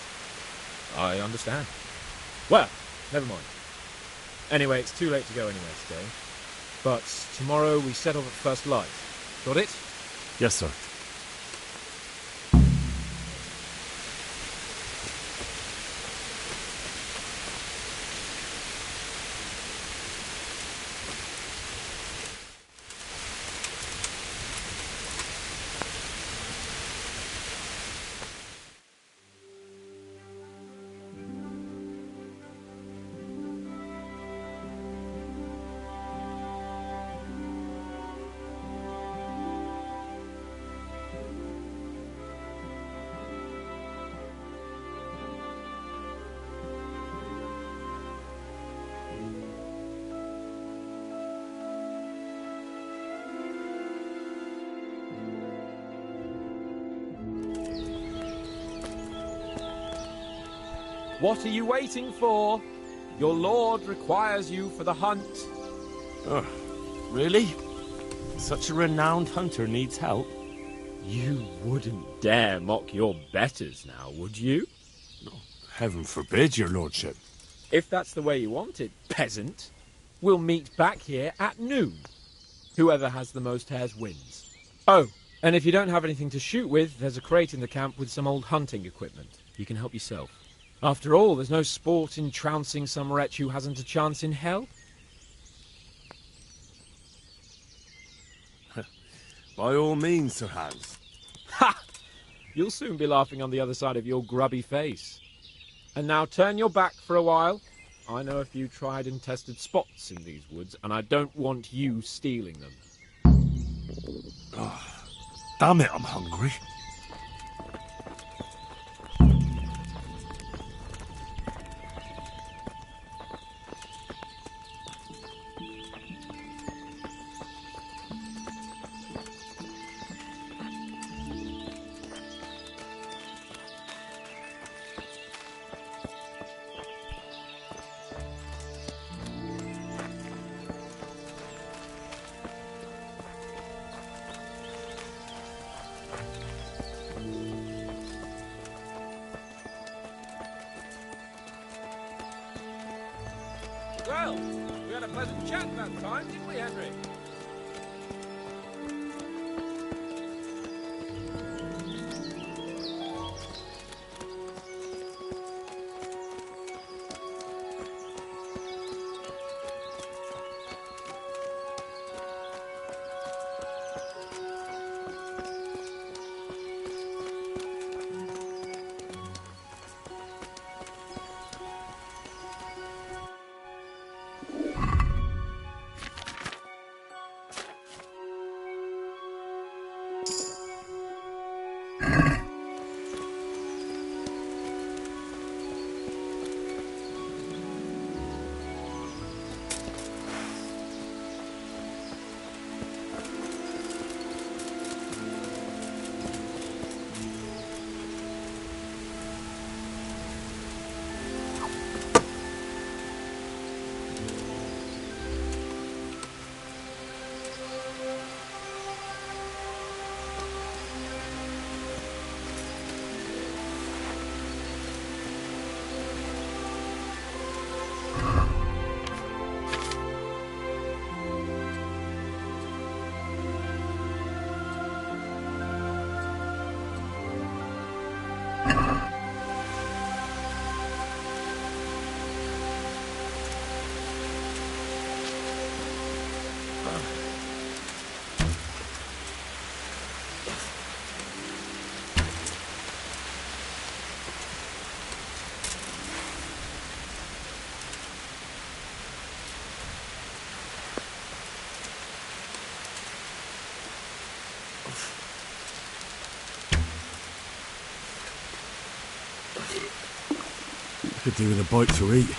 S11: I understand. Well, never mind. Anyway, it's too late to go anywhere today. But tomorrow we set off at first light. Got it?
S16: Yes, sir.
S11: What are you waiting for? Your lord requires you for the hunt.
S16: Oh, really? Such a renowned hunter needs help?
S11: You wouldn't dare mock your betters now, would you?
S16: Heaven forbid, your lordship.
S11: If that's the way you want it, peasant, we'll meet back here at noon. Whoever has the most hares wins. Oh, and if you don't have anything to shoot with, there's a crate in the camp with some old hunting equipment. You can help yourself. After all, there's no sport in trouncing some wretch who hasn't a chance in hell.
S16: By all means, Sir Hans.
S11: Ha! You'll soon be laughing on the other side of your grubby face. And now turn your back for a while. I know a few tried and tested spots in these woods, and I don't want you stealing them.
S16: Oh, damn it, I'm hungry.
S11: Well, we had a pleasant chat that time, didn't we, Henry?
S13: I could do with a bite to eat.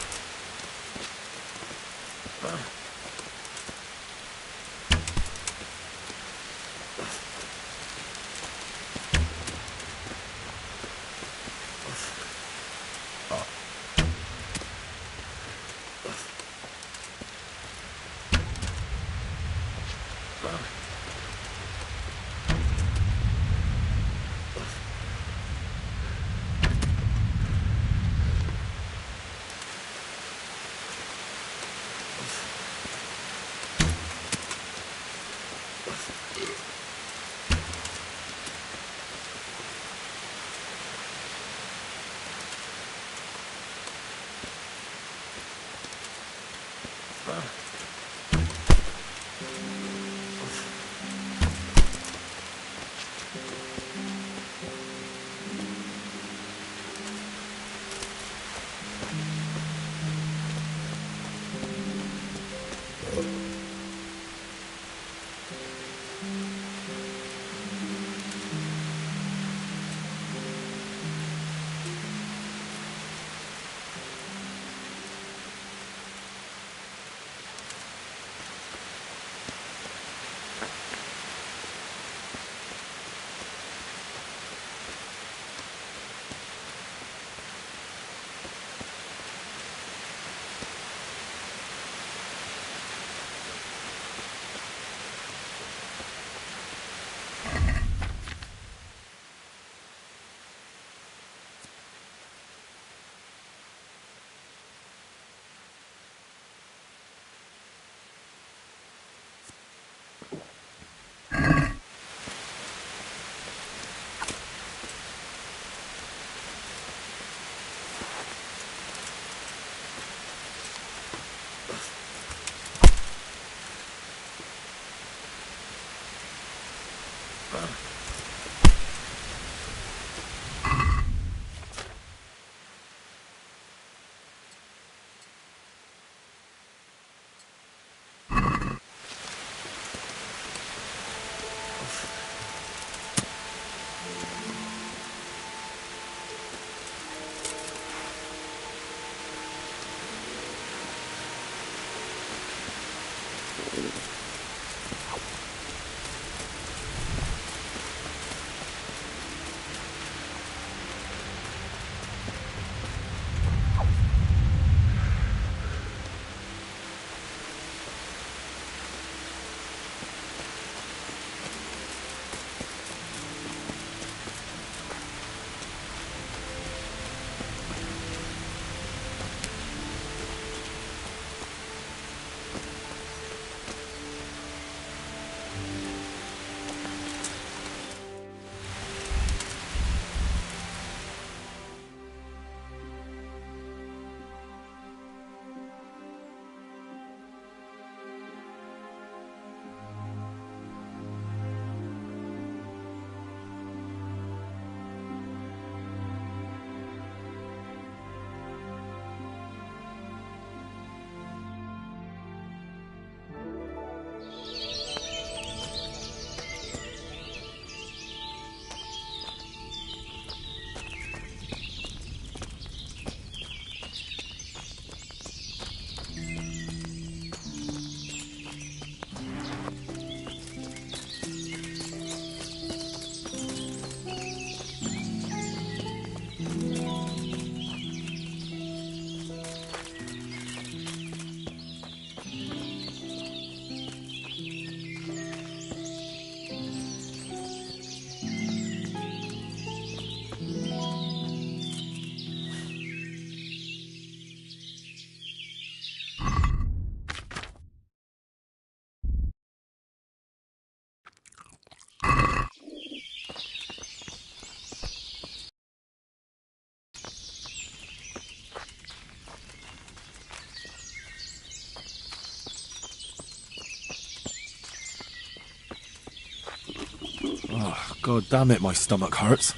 S13: Oh, God damn it, my stomach hurts.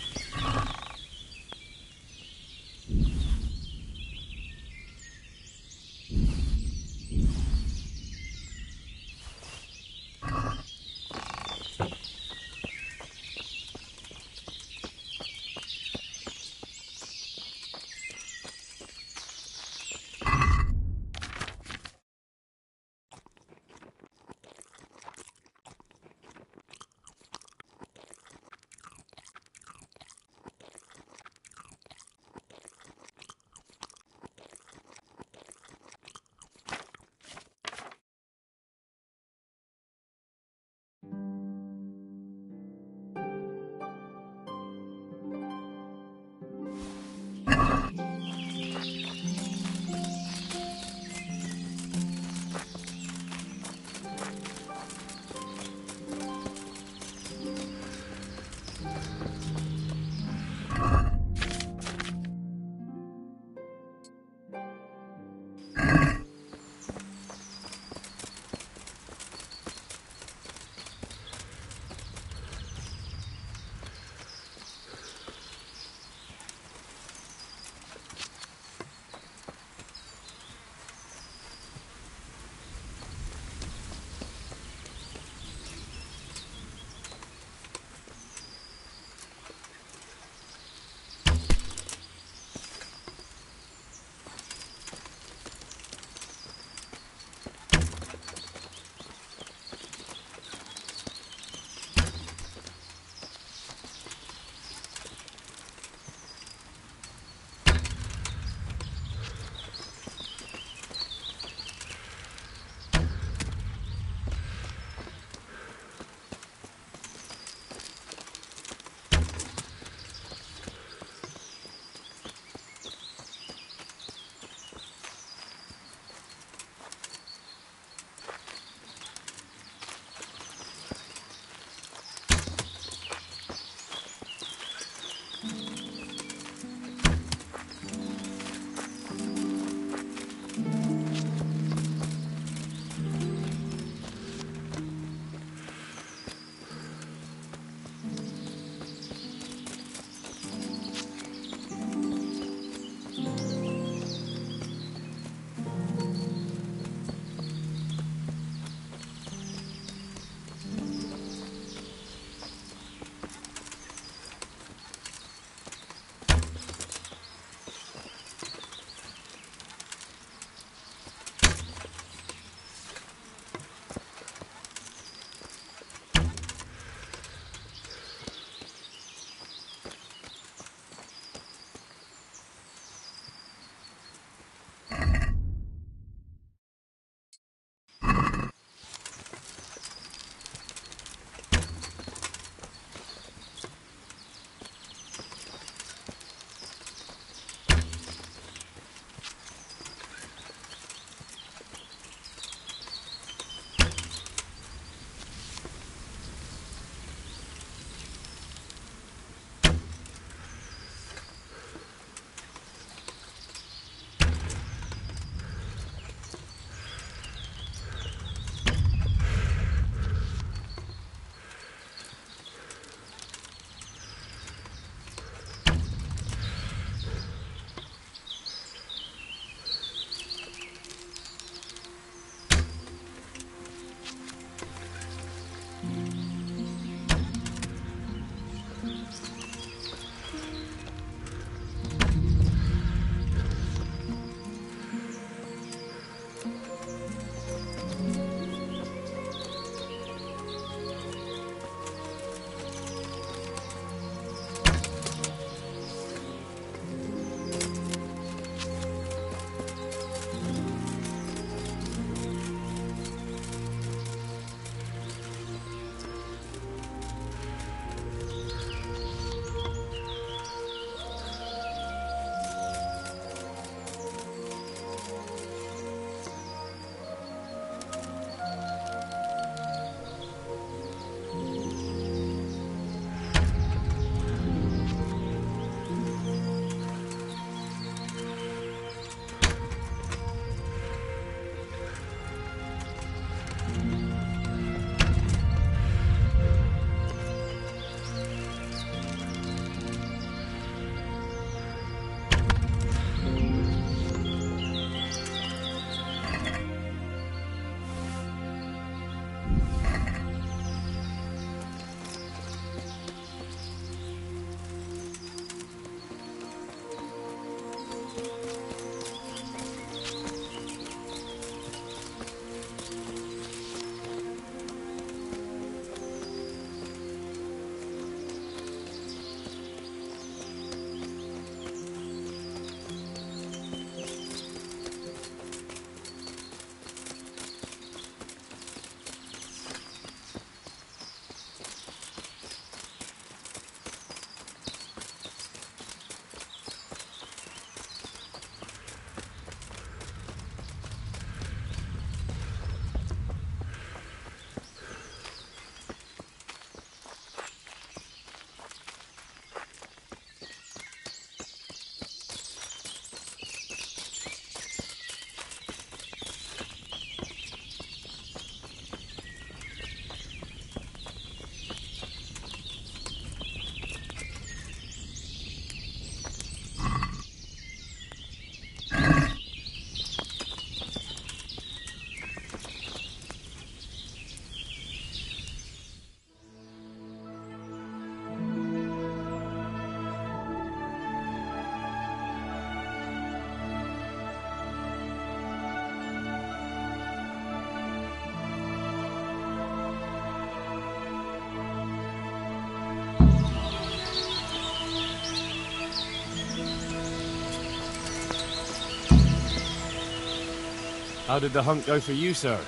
S13: How did the hunt go for you, sir?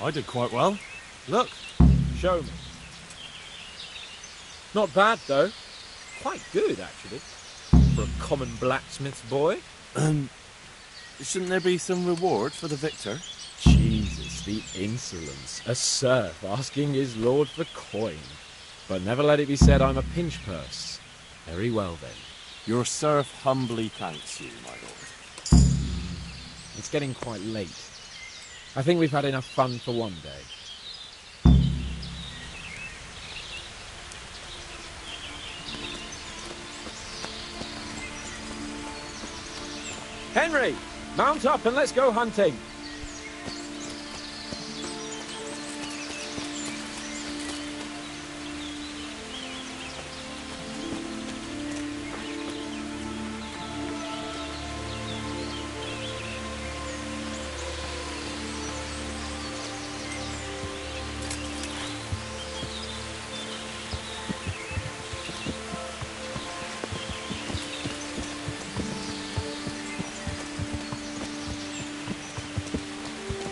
S13: I did quite well. Look.
S11: Show me. Not bad, though. Quite good, actually. For a common blacksmith's boy.
S13: Shouldn't there be some reward for the victor?
S11: Jesus, the insolence. A serf asking his lord for coin. But never let it be said I'm a pinch purse. Very well, then.
S13: Your serf humbly thanks you, my lord.
S11: It's getting quite late. I think we've had enough fun for one day. Henry, mount up and let's go hunting.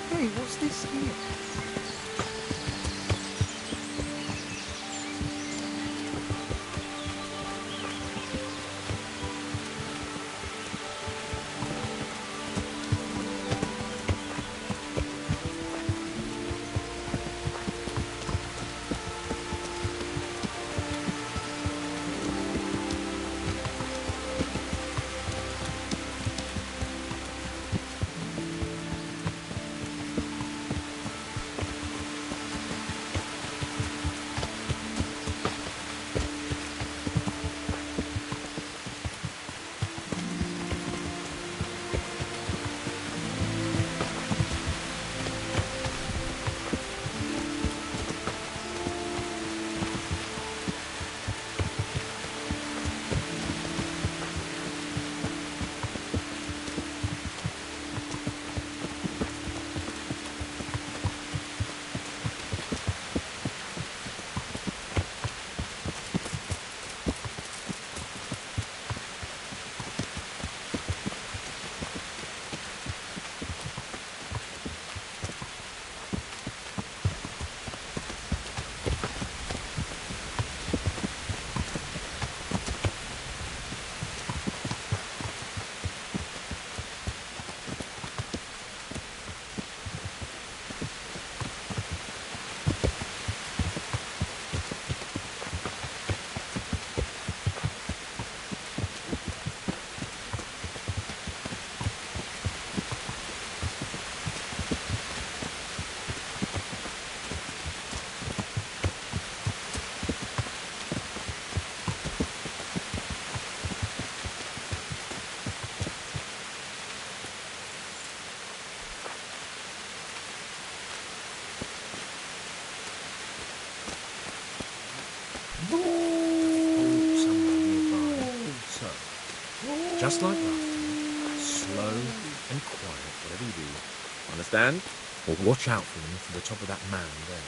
S1: Hey, what's this here?
S11: Just like last time, slow and quiet, whatever you do. Understand? Or watch out for them from the top of that mound there.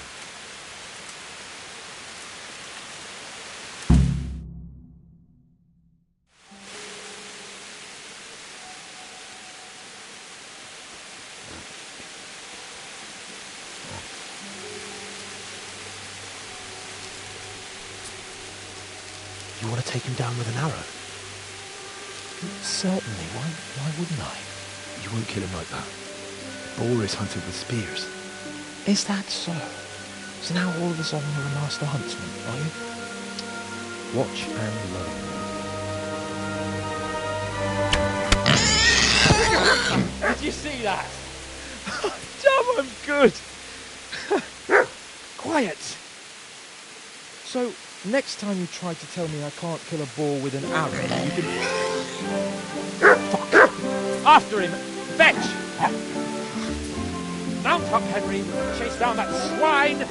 S2: You want to take him down with an arrow?
S21: Certainly. Why wouldn't I?
S2: You won't kill him like that. Boar is hunted with spears.
S21: Is that so? So now all of a sudden you're a master huntsman, are you? Watch and learn.
S11: Did you see that? Damn, I'm good. Quiet. So, next time you try to tell me I can't kill a boar with an arrow, you can... Fuck! After him! Fetch! Mount up, Henry! Chase down that swine!